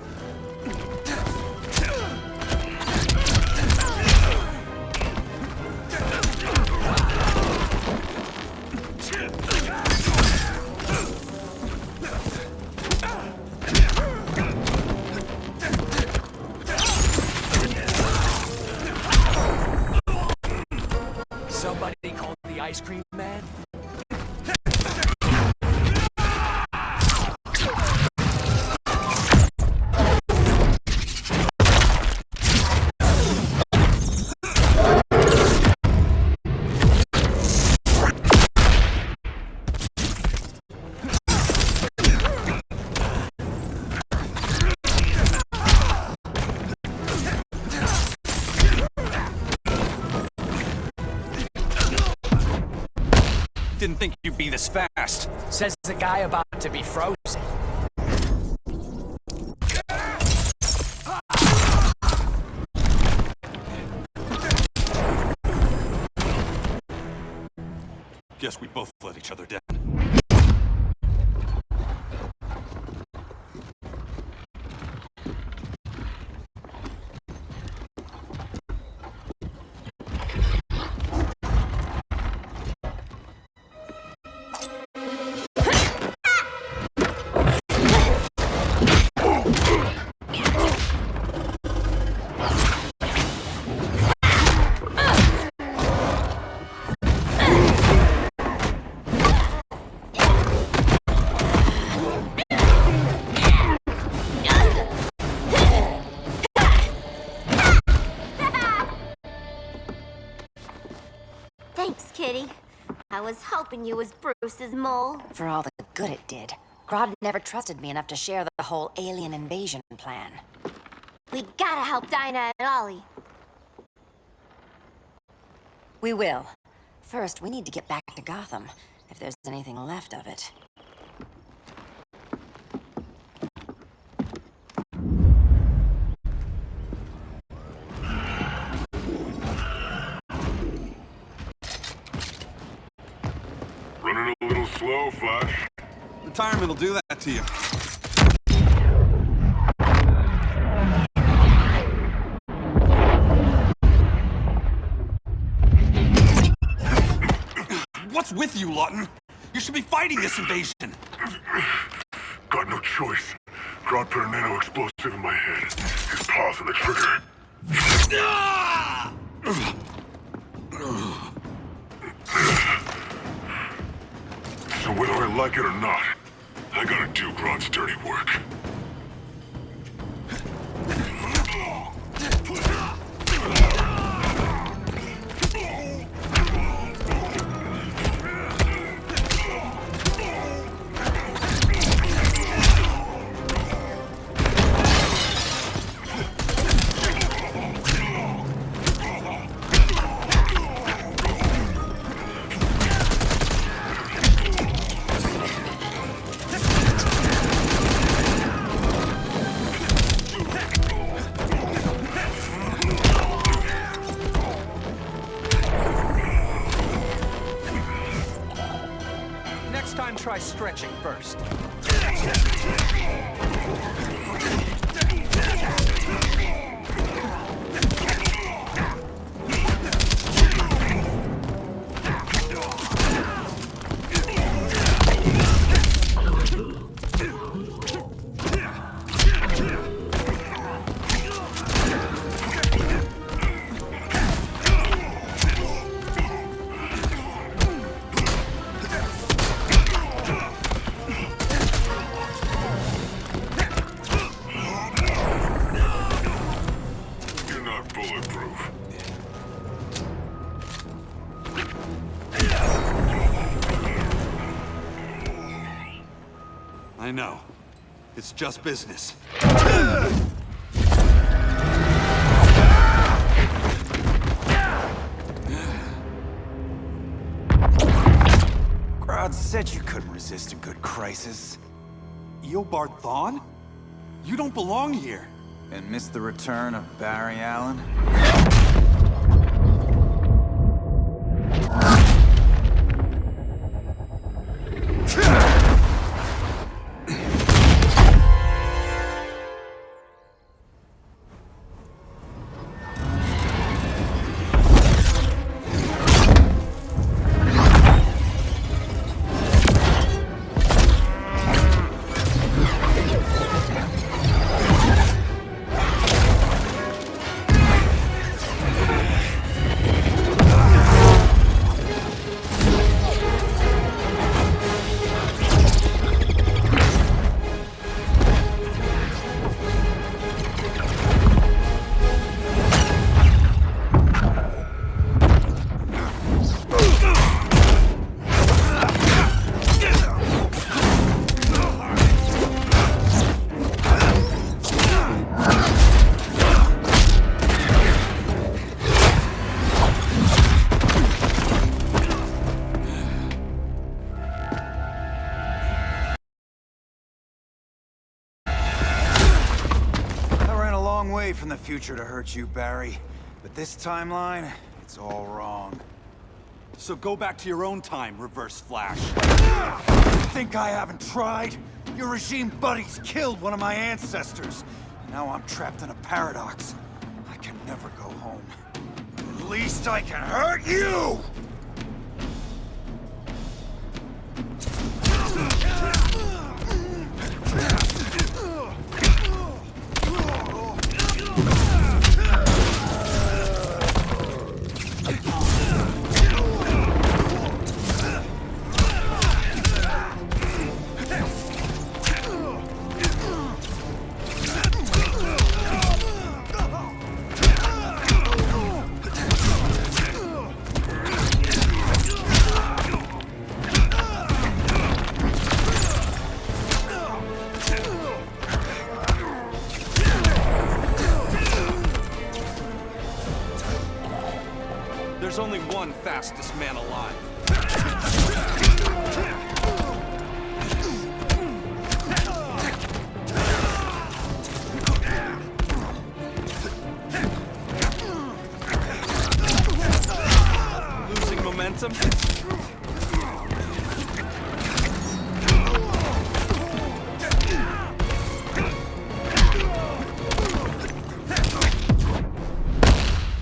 Somebody called the ice cream man? Didn't think you'd be this fast. Says the guy about to be frozen. Guess we both let each other down. Thanks, Kitty. I was hoping you was Bruce's mole. For all the good it did. Grodd never trusted me enough to share the whole alien invasion plan. We gotta help Dinah and Ollie. We will. First, we need to get back to Gotham, if there's anything left of it. Running a little slow, Flash. Retirement will do that to you. What's with you, Lawton? You should be fighting this invasion. Got no choice. Grodd put a nano-explosive in my head. His paws on the trigger. So whether I like it or not, I gotta do Grodd's dirty work. stretching first. I know. It's just business. Grodd said you couldn't resist a good crisis. Eobard Thawne? You don't belong here. And miss the return of Barry Allen? From the future to hurt you, Barry. But this timeline, it's all wrong. So go back to your own time, Reverse Flash. Think I haven't tried? Your regime buddies killed one of my ancestors. Now I'm trapped in a paradox. I can never go home. At least I can hurt you! There's only one fastest man alive. Losing momentum?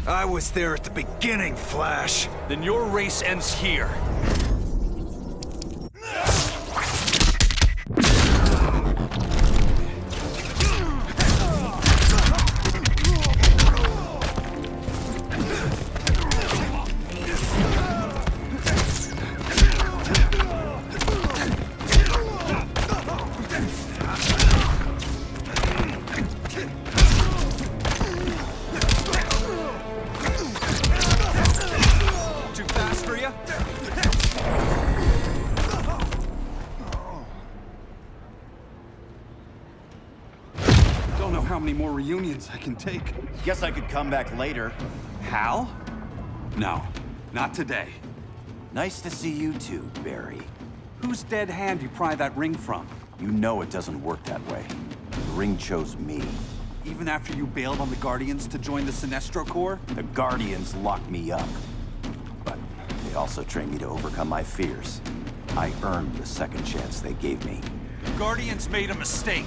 I was there at the beginning, Flash. Then your race ends here. How many more reunions I can take. Guess I could come back later. Hal? No, not today. Nice to see you too, Barry. Whose dead hand you pry that ring from? You know it doesn't work that way. The ring chose me. Even after you bailed on the Guardians to join the Sinestro Corps? The Guardians locked me up. But they also trained me to overcome my fears. I earned the second chance they gave me. Guardians made a mistake.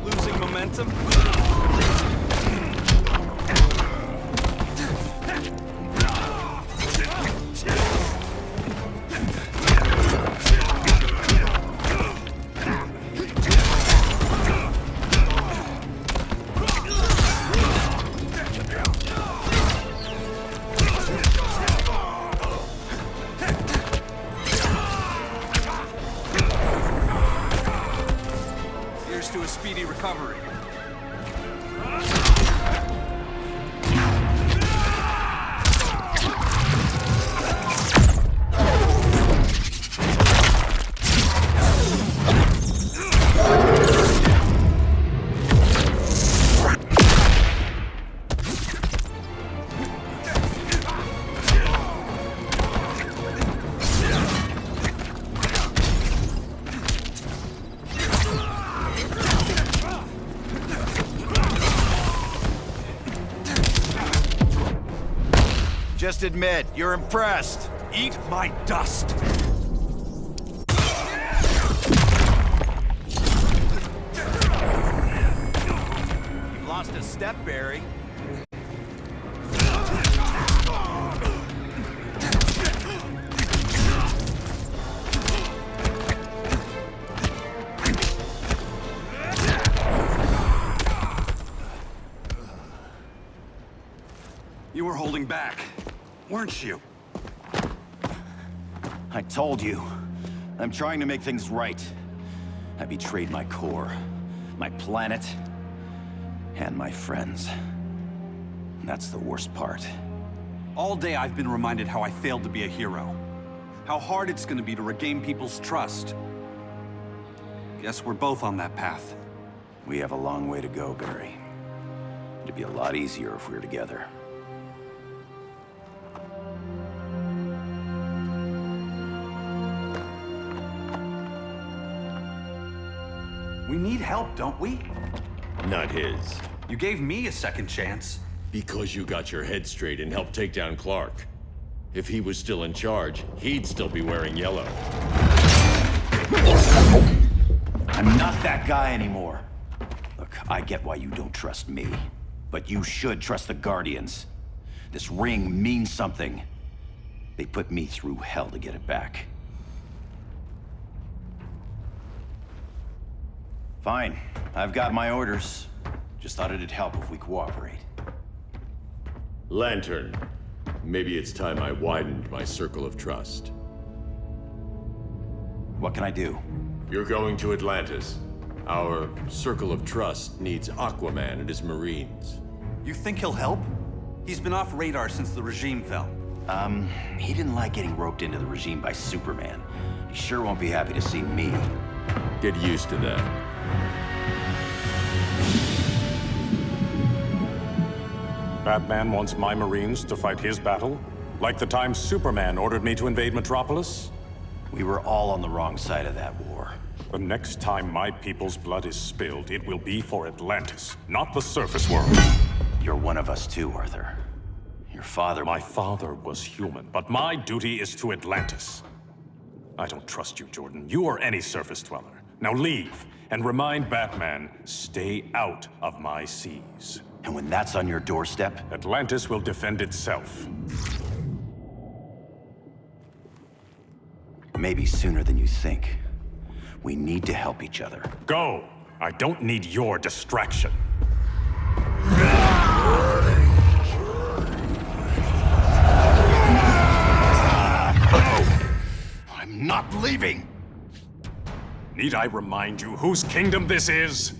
Losing momentum? Here's to a speedy recovery. Just admit, you're impressed. Eat my dust. You've lost a step, Barry. You were holding back, weren't you? I told you. I'm trying to make things right. I betrayed my core, my planet, and my friends. That's the worst part. All day I've been reminded how I failed to be a hero. How hard it's gonna be to regain people's trust. Guess we're both on that path. We have a long way to go, Barry. It'd be a lot easier if we were together. We need help, don't we? Not his. You gave me a second chance. Because you got your head straight and helped take down Clark. If he was still in charge, he'd still be wearing yellow. I'm not that guy anymore. Look, I get why you don't trust me, but you should trust the Guardians. This ring means something. They put me through hell to get it back. Fine. I've got my orders. Just thought it'd help if we cooperate. Lantern. Maybe it's time I widened my circle of trust. What can I do? You're going to Atlantis. Our circle of trust needs Aquaman and his Marines. You think he'll help? He's been off radar since the regime fell. He didn't like getting roped into the regime by Superman. He sure won't be happy to see me. Get used to that. Batman wants my Marines to fight his battle? Like the time Superman ordered me to invade Metropolis? We were all on the wrong side of that war. The next time my people's blood is spilled, it will be for Atlantis, not the surface world. You're one of us too, Arthur. Your father... My father was human, but my duty is to Atlantis. I don't trust you, Jordan. You or any surface dweller. Now leave, and remind Batman, stay out of my seas. And when that's on your doorstep? Atlantis will defend itself. Maybe sooner than you think. We need to help each other. Go! I don't need your distraction. I'm not leaving! Need I remind you whose kingdom this is?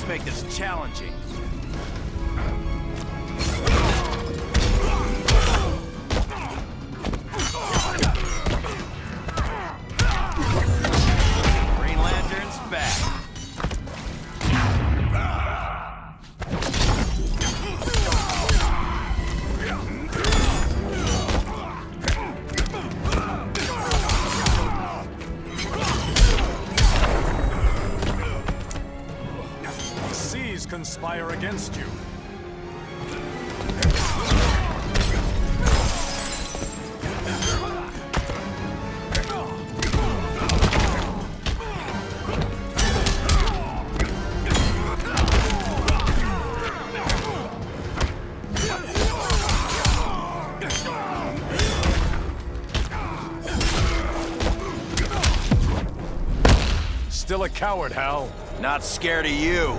make this challenging. Green Lantern's back. Seas conspire against you. Still a coward, Hal. Not scared of you.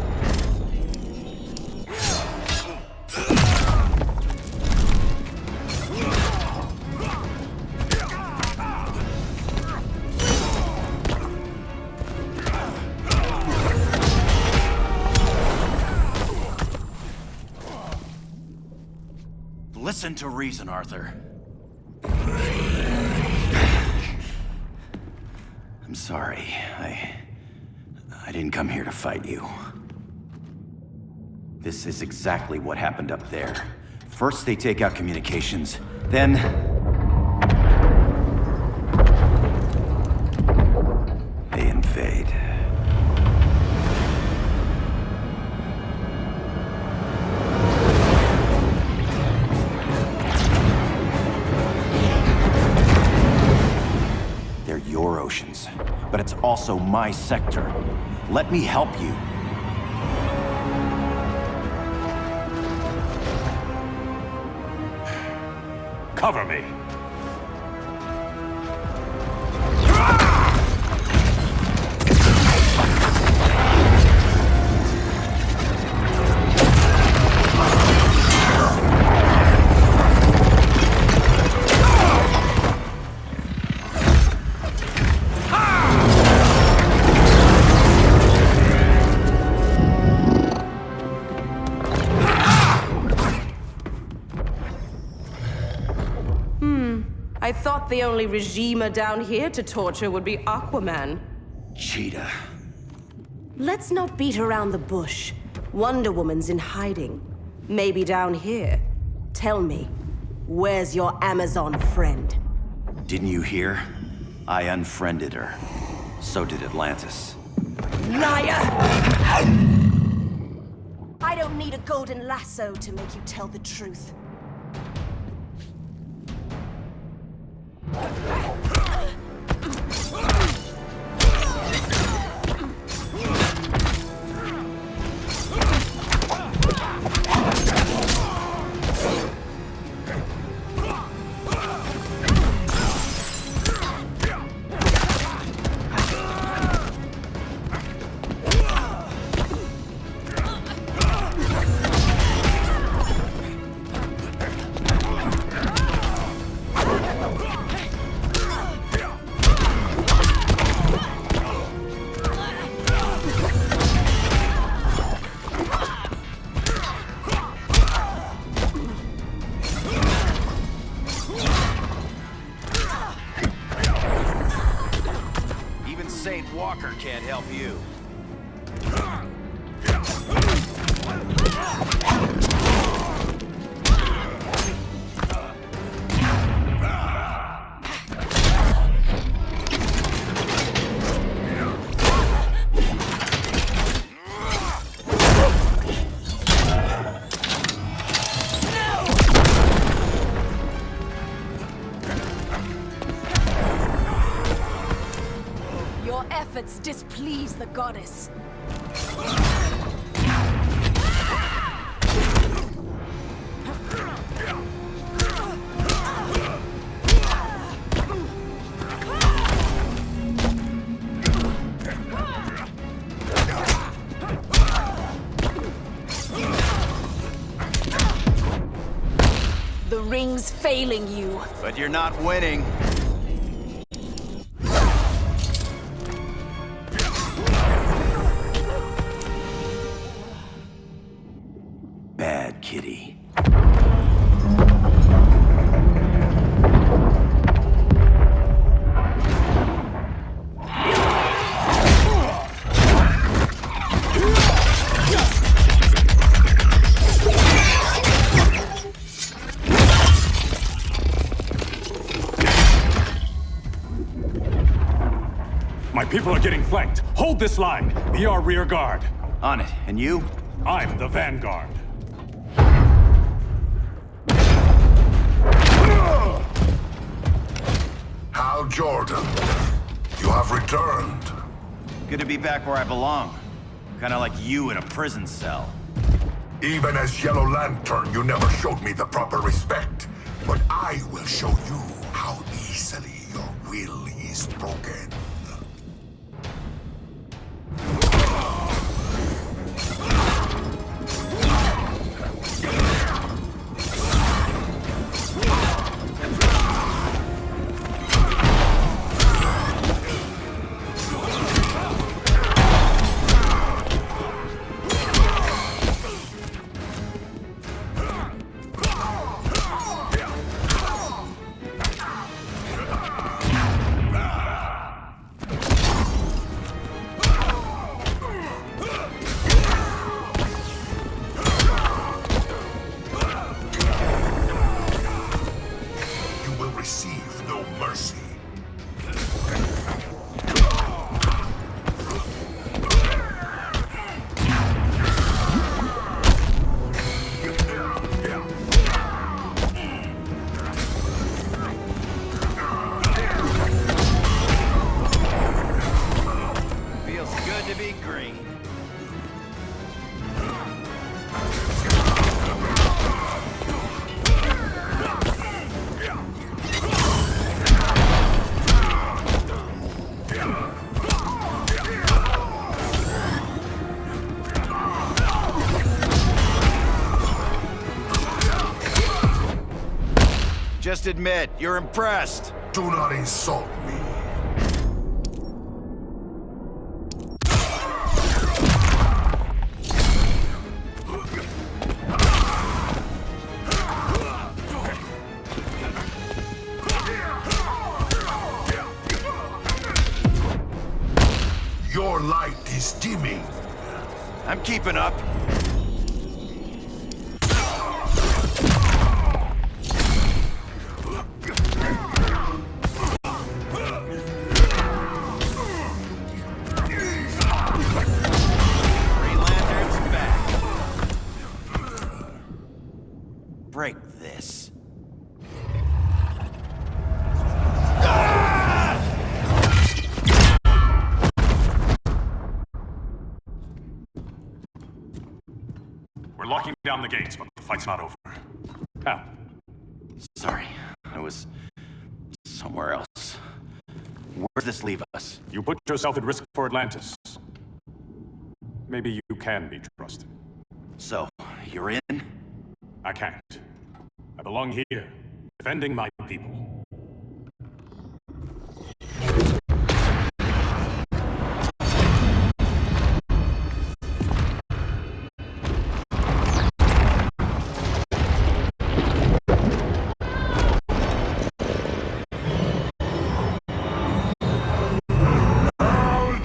Listen to reason, Arthur. I'm sorry. I didn't come here to fight you. This is exactly what happened up there. First they take out communications, then... they invade. They're your oceans, but it's also my sector. Let me help you. Cover me. I thought the only regimer down here to torture would be Aquaman. Cheetah. Let's not beat around the bush. Wonder Woman's in hiding. Maybe down here. Tell me, where's your Amazon friend? Didn't you hear? I unfriended her. So did Atlantis. Liar! I don't need a golden lasso to make you tell the truth. Saint Walker can't help you. Your efforts displease the goddess. The ring's failing you. But you're not winning. kitty. My people are getting flanked. Hold this line. Be our rear guard. On it. And you? I'm the vanguard. Hal Jordan, you have returned. Good to be back where I belong. Kinda like you in a prison cell. Even as Yellow Lantern, you never showed me the proper respect. But I will show you how easily your will is broken. Just admit, you're impressed. Do not insult me. Your light is dimming. I'm keeping up. Break this. We're locking down the gates, but the fight's not over. Hal. Sorry, I was somewhere else. Where does this leave us? You put yourself at risk for Atlantis. Maybe you can be trusted. So, you're in? I can't. I belong here, defending my people.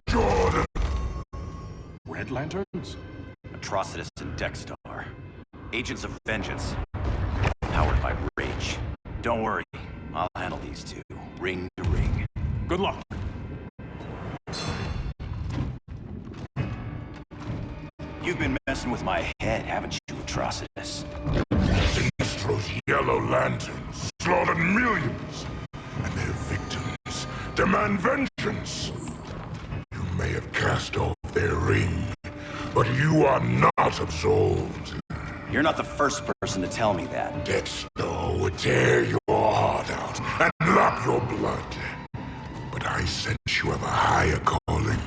Jordan. Red Lanterns? Atrocitus and Dexstar. Agents of Vengeance. Powered by rage. Don't worry, I'll handle these two, ring to ring. Good luck. You've been messing with my head, haven't you, Atrocitus? Sinestro's Yellow Lanterns slaughtered millions, and their victims demand vengeance. You may have cast off their ring, but you are not absolved. You're not the first person to tell me that. Dexter would tear your heart out and lap your blood. But I sense you have a higher calling.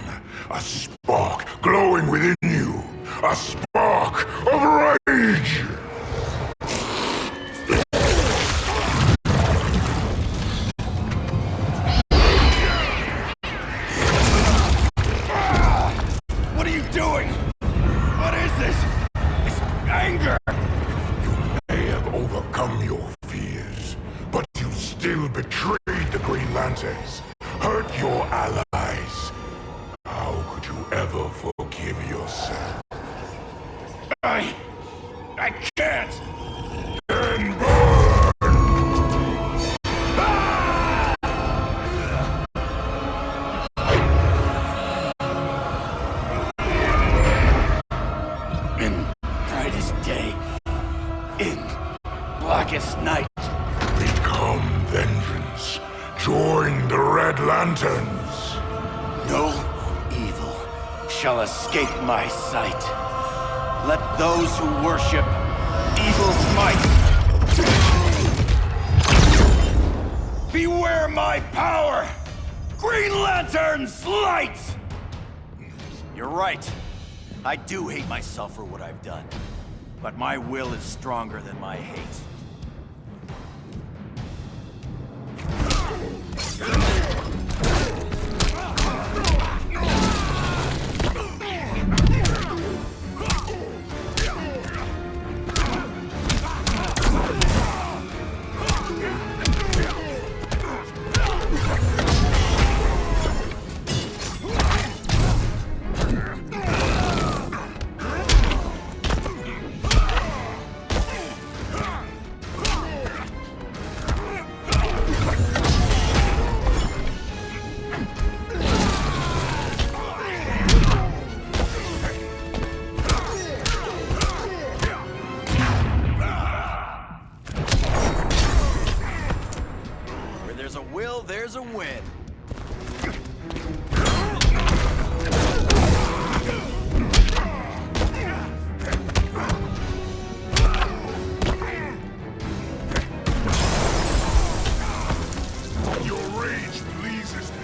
A spark glowing within you. A spark of rage! What are you doing? What is this? It's anger! Evil betrayed the Green Lanterns, hurt your allies. How could you ever forgive yourself? I can't! Then burn! In brightest day, in blackest night. Become vengeance. Join the Red Lanterns. No evil shall escape my sight. Let those who worship evil's might beware my power! Green Lantern's light! You're right. I do hate myself for what I've done. But my will is stronger than my hate. There's a win. Your rage pleases me.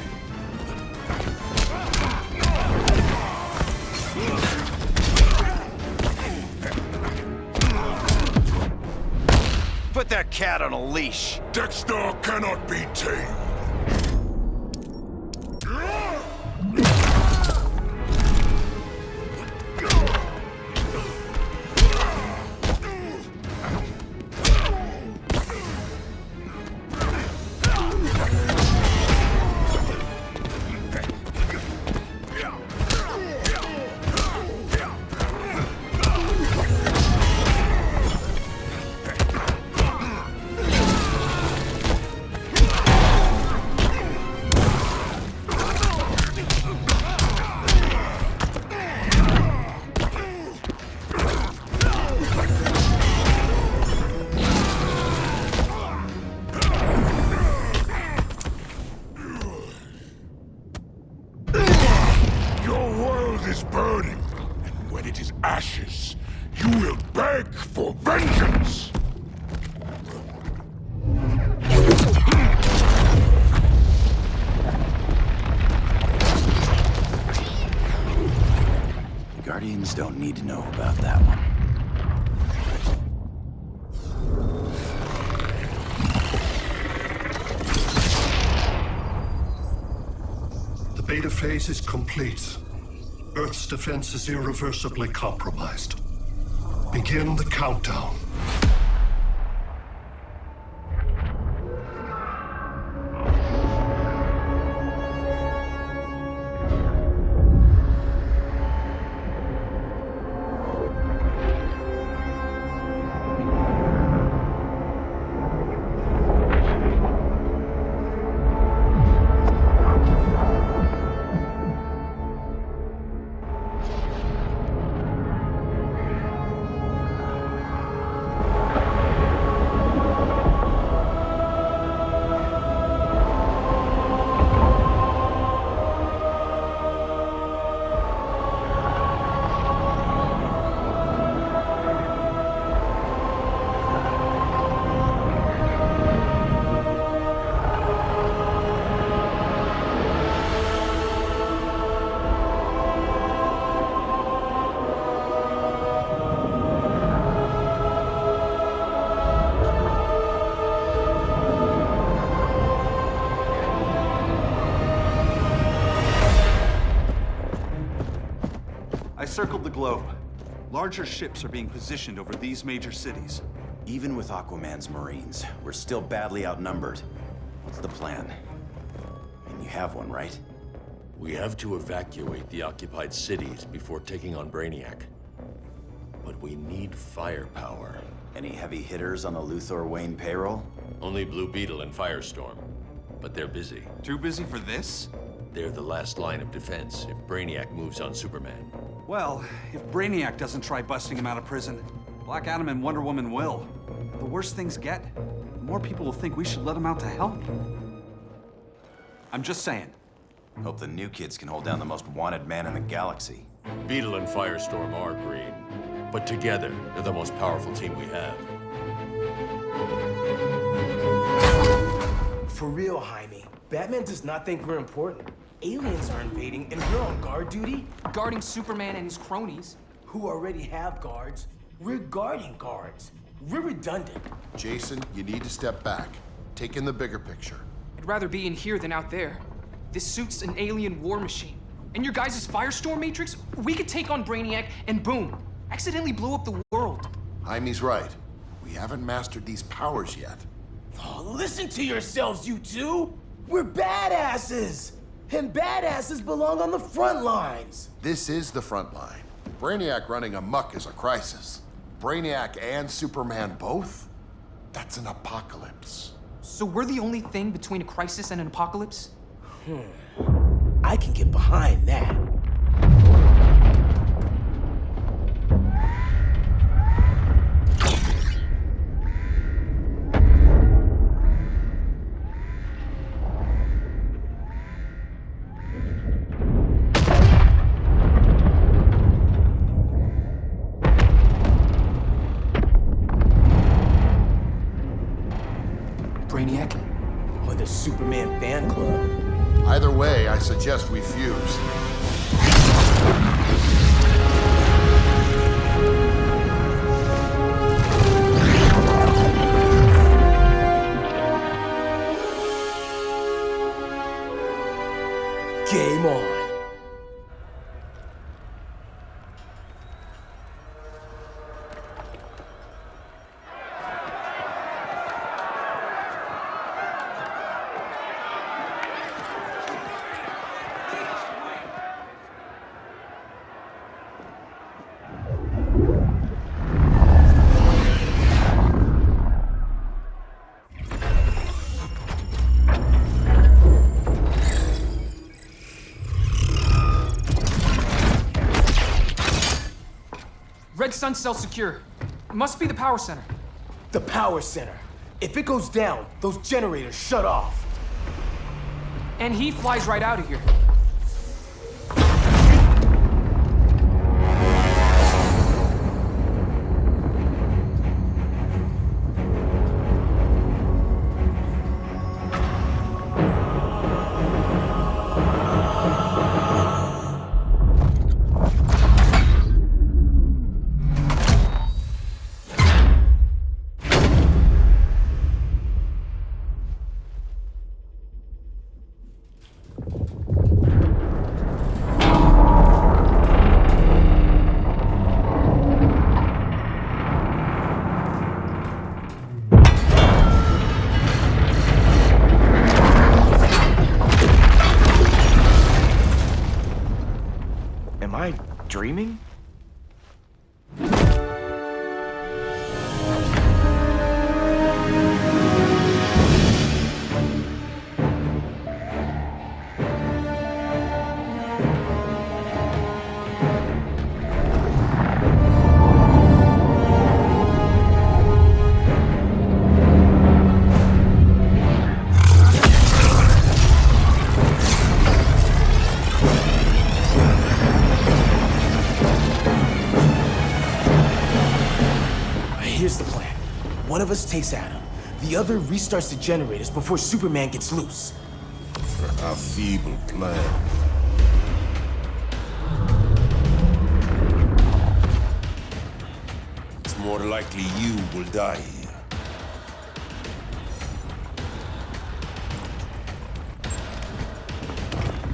Put that cat on a leash. Dexter cannot be tamed. Is burning, and when it is ashes, you will beg for vengeance! Guardians don't need to know about that one. The beta phase is complete. Earth's defense is irreversibly compromised. Begin the countdown. I circled the globe. Larger ships are being positioned over these major cities. Even with Aquaman's Marines, we're still badly outnumbered. What's the plan? I mean, you have one, right? We have to evacuate the occupied cities before taking on Brainiac. But we need firepower. Any heavy hitters on the Luthor Wayne payroll? Only Blue Beetle and Firestorm. But they're busy. Too busy for this? They're the last line of defense if Brainiac moves on Superman. Well, if Brainiac doesn't try busting him out of prison, Black Adam and Wonder Woman will. The worse things get, the more people will think we should let him out to help. I'm just saying. Hope the new kids can hold down the most wanted man in the galaxy. Beetle and Firestorm are green, but together, they're the most powerful team we have. For real, Jaime. Batman does not think we're important. Aliens are invading, and we're on guard duty? Guarding Superman and his cronies. Who already have guards. We're guarding guards. We're redundant. Jason, you need to step back. Take in the bigger picture. I'd rather be in here than out there. This suit's an alien war machine. And your guys' Firestorm Matrix, we could take on Brainiac and boom, accidentally blow up the world. Jaime's right. We haven't mastered these powers yet. Oh, listen to yourselves, you two! We're badasses! And badasses belong on the front lines! This is the front line. Brainiac running amok is a crisis. Brainiac and Superman both? That's an apocalypse. So we're the only thing between a crisis and an apocalypse? I can get behind that. Brainiac? Or the Superman fan club? Either way, I suggest we fuse. Game on. Red Sun cell secure. It must be the power center. The power center. If it goes down, those generators shut off. And he flies right out of here. Am I dreaming? Here's the plan. One of us takes Adam. The other restarts the generators before Superman gets loose. A feeble plan. It's more likely you will die here.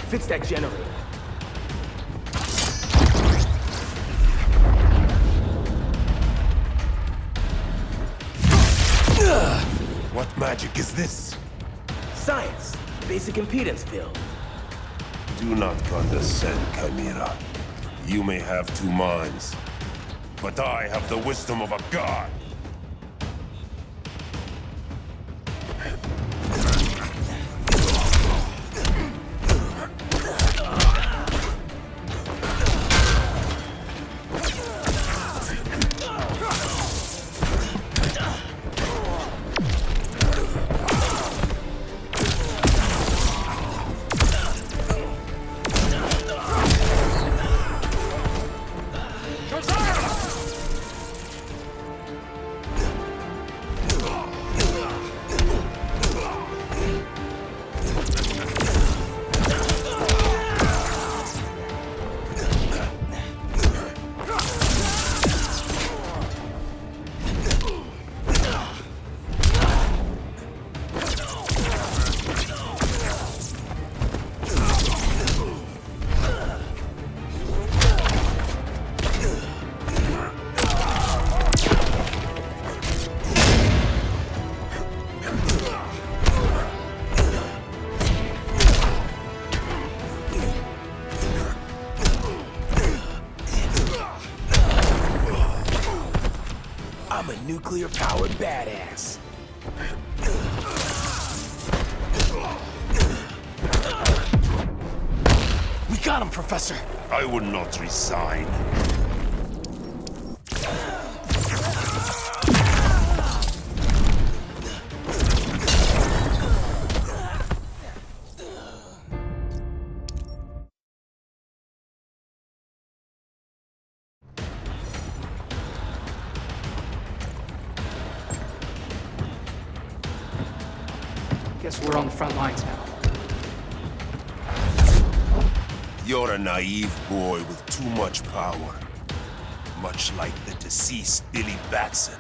Fix that generator. What magic is this? science. Basic impedance field. Do not condescend, Chimera. You may have two minds, but I have the wisdom of a god. I'm a nuclear-powered badass. We got him, Professor! I will not resign. Guess we're on the front lines now. You're a naive boy with too much power. Much like the deceased Billy Batson.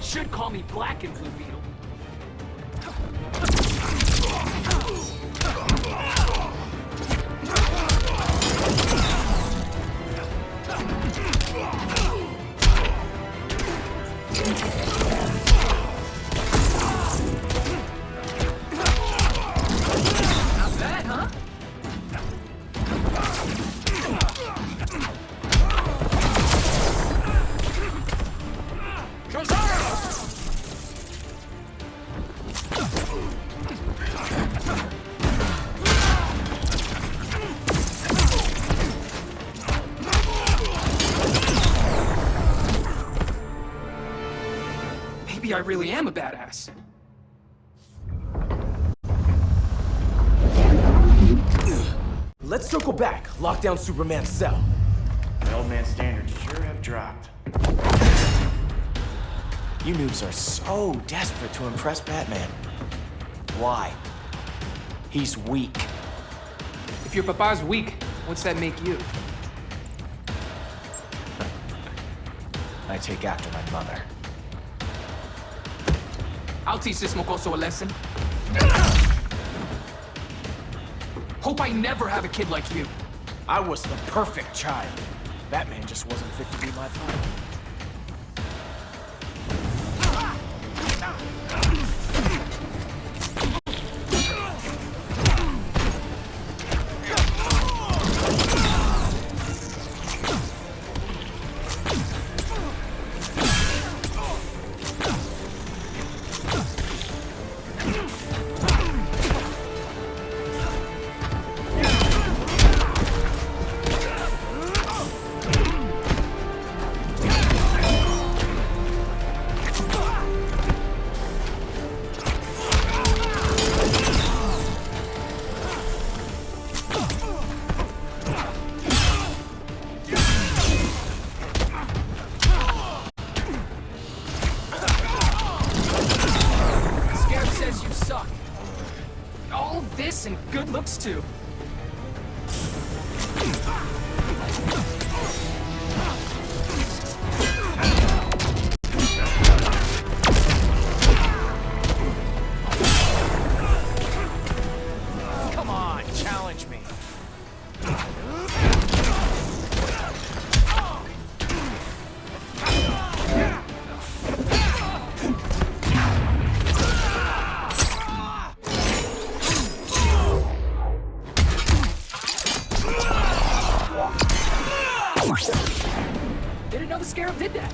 Should call me Black and Blue Beetle. Not bad, huh? Maybe I really am a badass. Let's circle back, lock down Superman's cell. The old man's standards sure have dropped. You noobs are so desperate to impress Batman. Why? He's weak. If your papa's weak, what's that make you? I take after my mother. I'll teach this mocoso a lesson. Hope I never have a kid like you. I was the perfect child. Batman just wasn't fit to be my father. Looks to. Come on, challenge me. Didn't know the Scarab did that.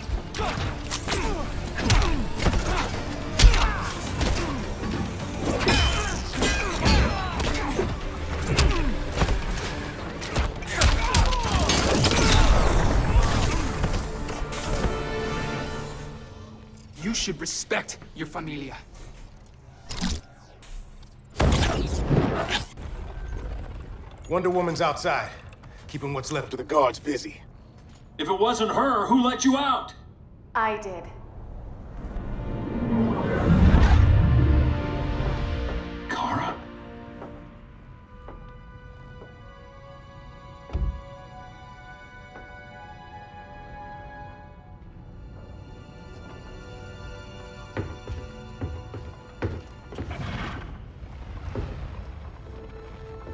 You should respect your familia. Wonder Woman's outside, keeping what's left of the guards busy. If it wasn't her, who let you out? I did. Kara?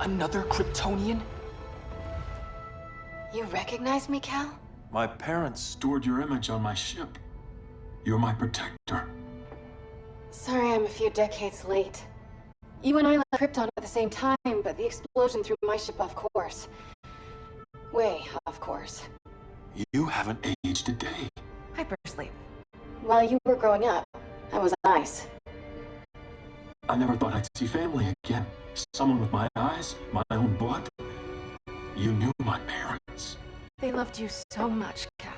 Another Kryptonian? You recognize me, Cal? My parents stored your image on my ship. You're my protector. Sorry I'm a few decades late. You and I left Krypton at the same time, but the explosion threw my ship off course. Way off course. You haven't aged a day. Hypersleep. While you were growing up, I was nice. I never thought I'd see family again. Someone with my eyes, my own blood. You knew my parents. They loved you so much, Cal.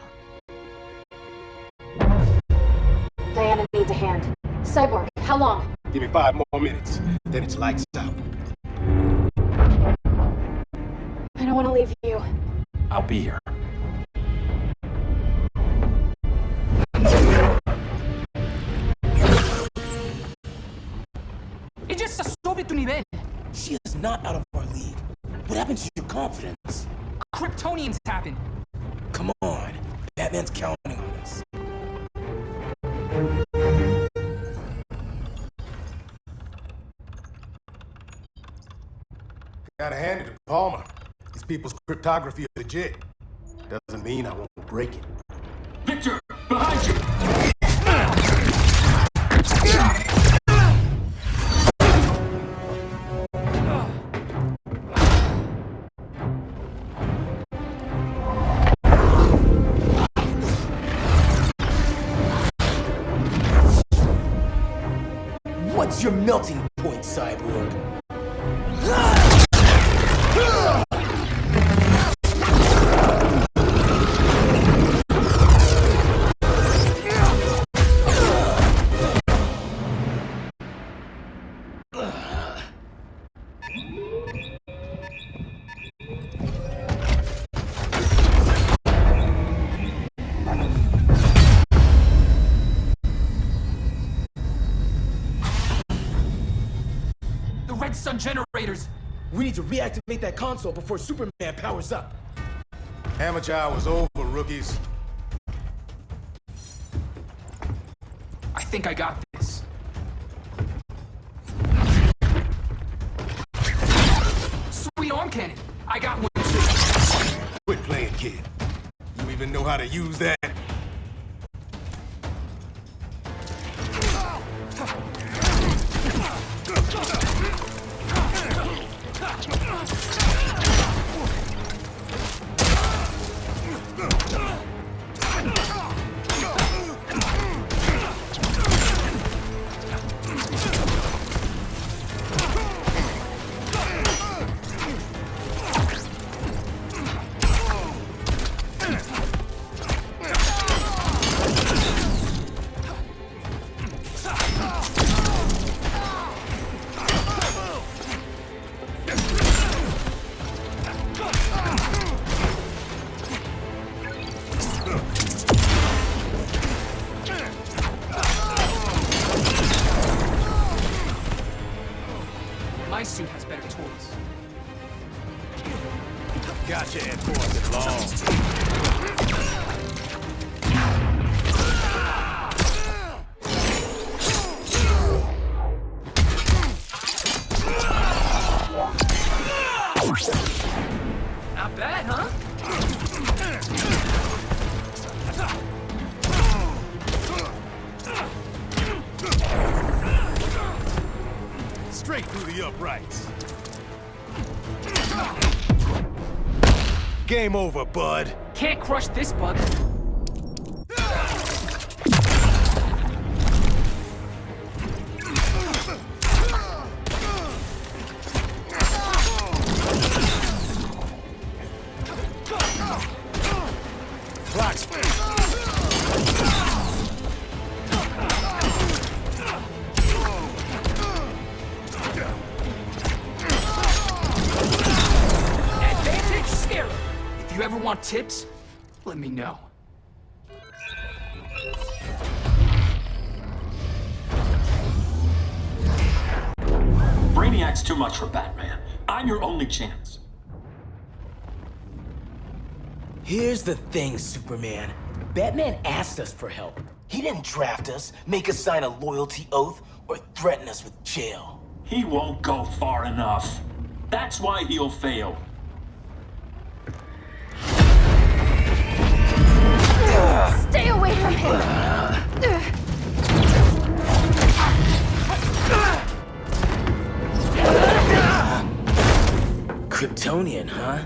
Diana needs a hand. Cyborg, how long? Give me 5 more minutes, then it's lights out. I don't want to leave you. I'll be here. It's just a sobe tu nivel. She is not out of our league. What happened to your confidence? Kryptonians happen. Come on. Batman's counting on us. Gotta hand it to Palmer. These people's cryptography is legit. Doesn't mean I won't break it. Victor, behind you! What's your melting point, Cyborg? Red Sun generators! We need to reactivate that console before Superman powers up. Amateur hour's over, rookies. I think I got this. Sweet arm cannon! I got one too. Quit playing, kid. You even know how to use that? Gotcha, enforcing law. Not bad, huh? Straight through the uprights. Game over, bud. Can't crush this bug. Advantage Scarab. If you ever want tips, let me know. Brainiac's too much for Batman. I'm your only chance. Here's the thing, Superman. Batman asked us for help. He didn't draft us, make us sign a loyalty oath, or threaten us with jail. He won't go far enough. That's why he'll fail. Stay away from him! Kryptonian, huh?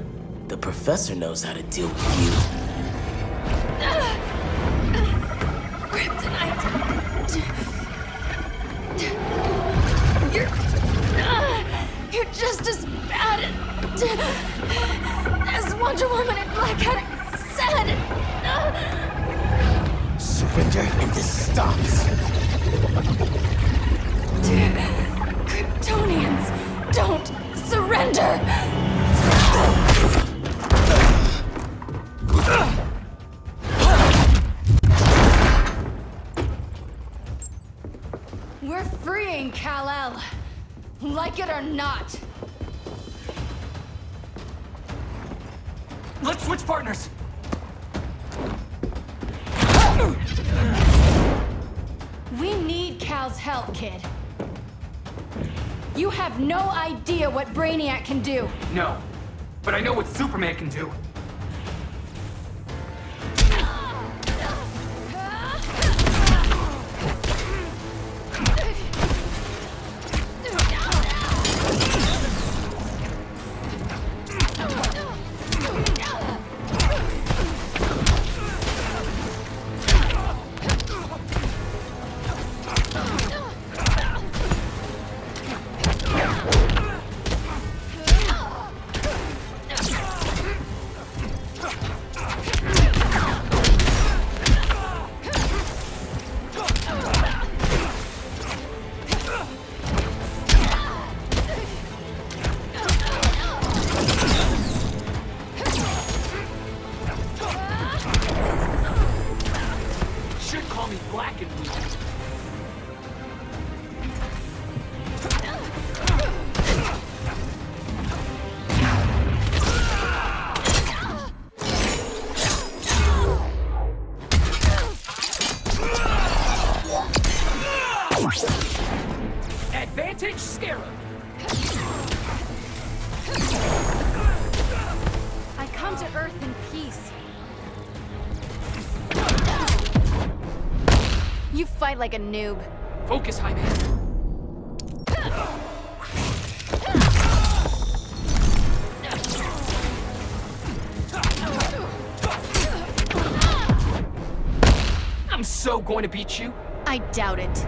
The professor knows how to deal with you. Kryptonite! You're just as bad as Wonder Woman and Black Cat said! Surrender and this stops. Kryptonians don't surrender! We're freeing Kal-El. Like it or not. Let's switch partners. We need Cal's help, kid. You have no idea what Brainiac can do. No, but I know what Superman can do. Should call me Black and Blue. Advantage Scarab. I come to Earth in peace. You fight like a noob. Focus, Jaime. I'm so going to beat you. I doubt it.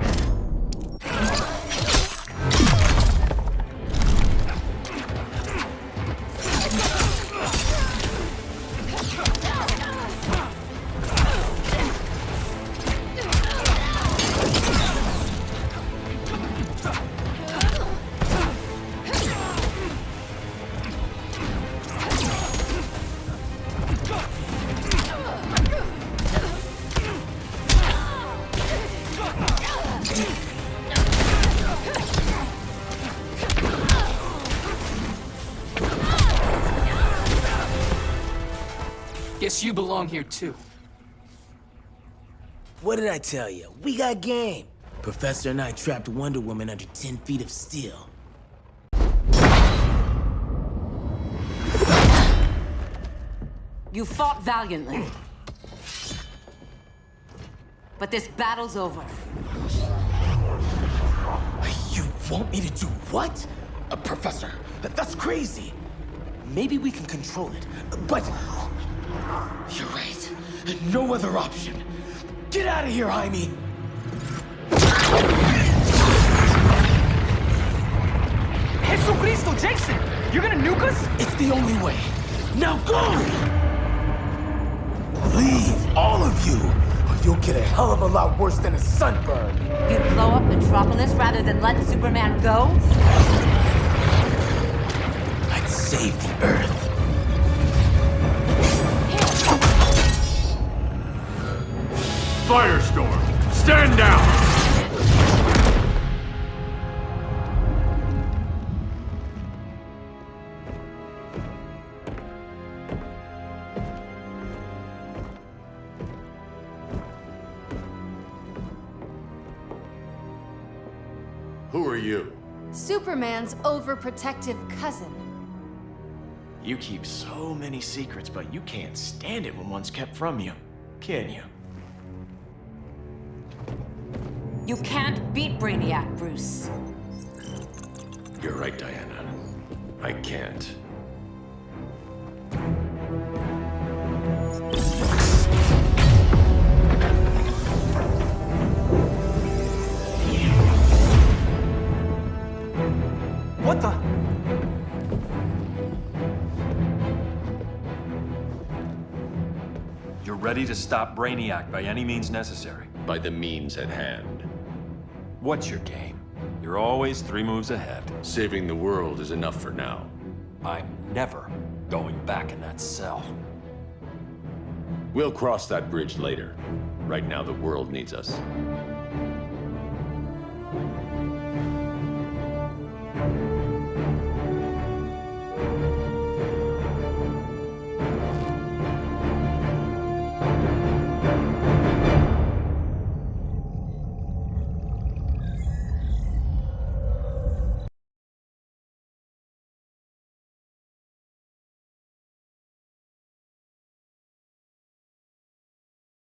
Guess you belong here too. What did I tell you? We got game. Professor and I trapped Wonder Woman under 10 feet of steel. You fought valiantly. But this battle's over. You want me to do what? Professor, that's crazy. Maybe we can control it, but... You're right. No other option. Get out of here, Jaime! Jesucristo, Jason! You're gonna nuke us? It's the only way. Now go! Leave, all of you, or you'll get a hell of a lot worse than a sunburn. You'd blow up Metropolis rather than let Superman go? I'd save the Earth. Firestorm, stand down! Who are you? Superman's overprotective cousin. You keep so many secrets, but you can't stand it when one's kept from you, can you? You can't beat Brainiac, Bruce. You're right, Diana. I can't. What the? You're ready to stop Brainiac by any means necessary. By the means at hand. What's your game? You're always 3 moves ahead. Saving the world is enough for now. I'm never going back in that cell. We'll cross that bridge later. Right now, the world needs us.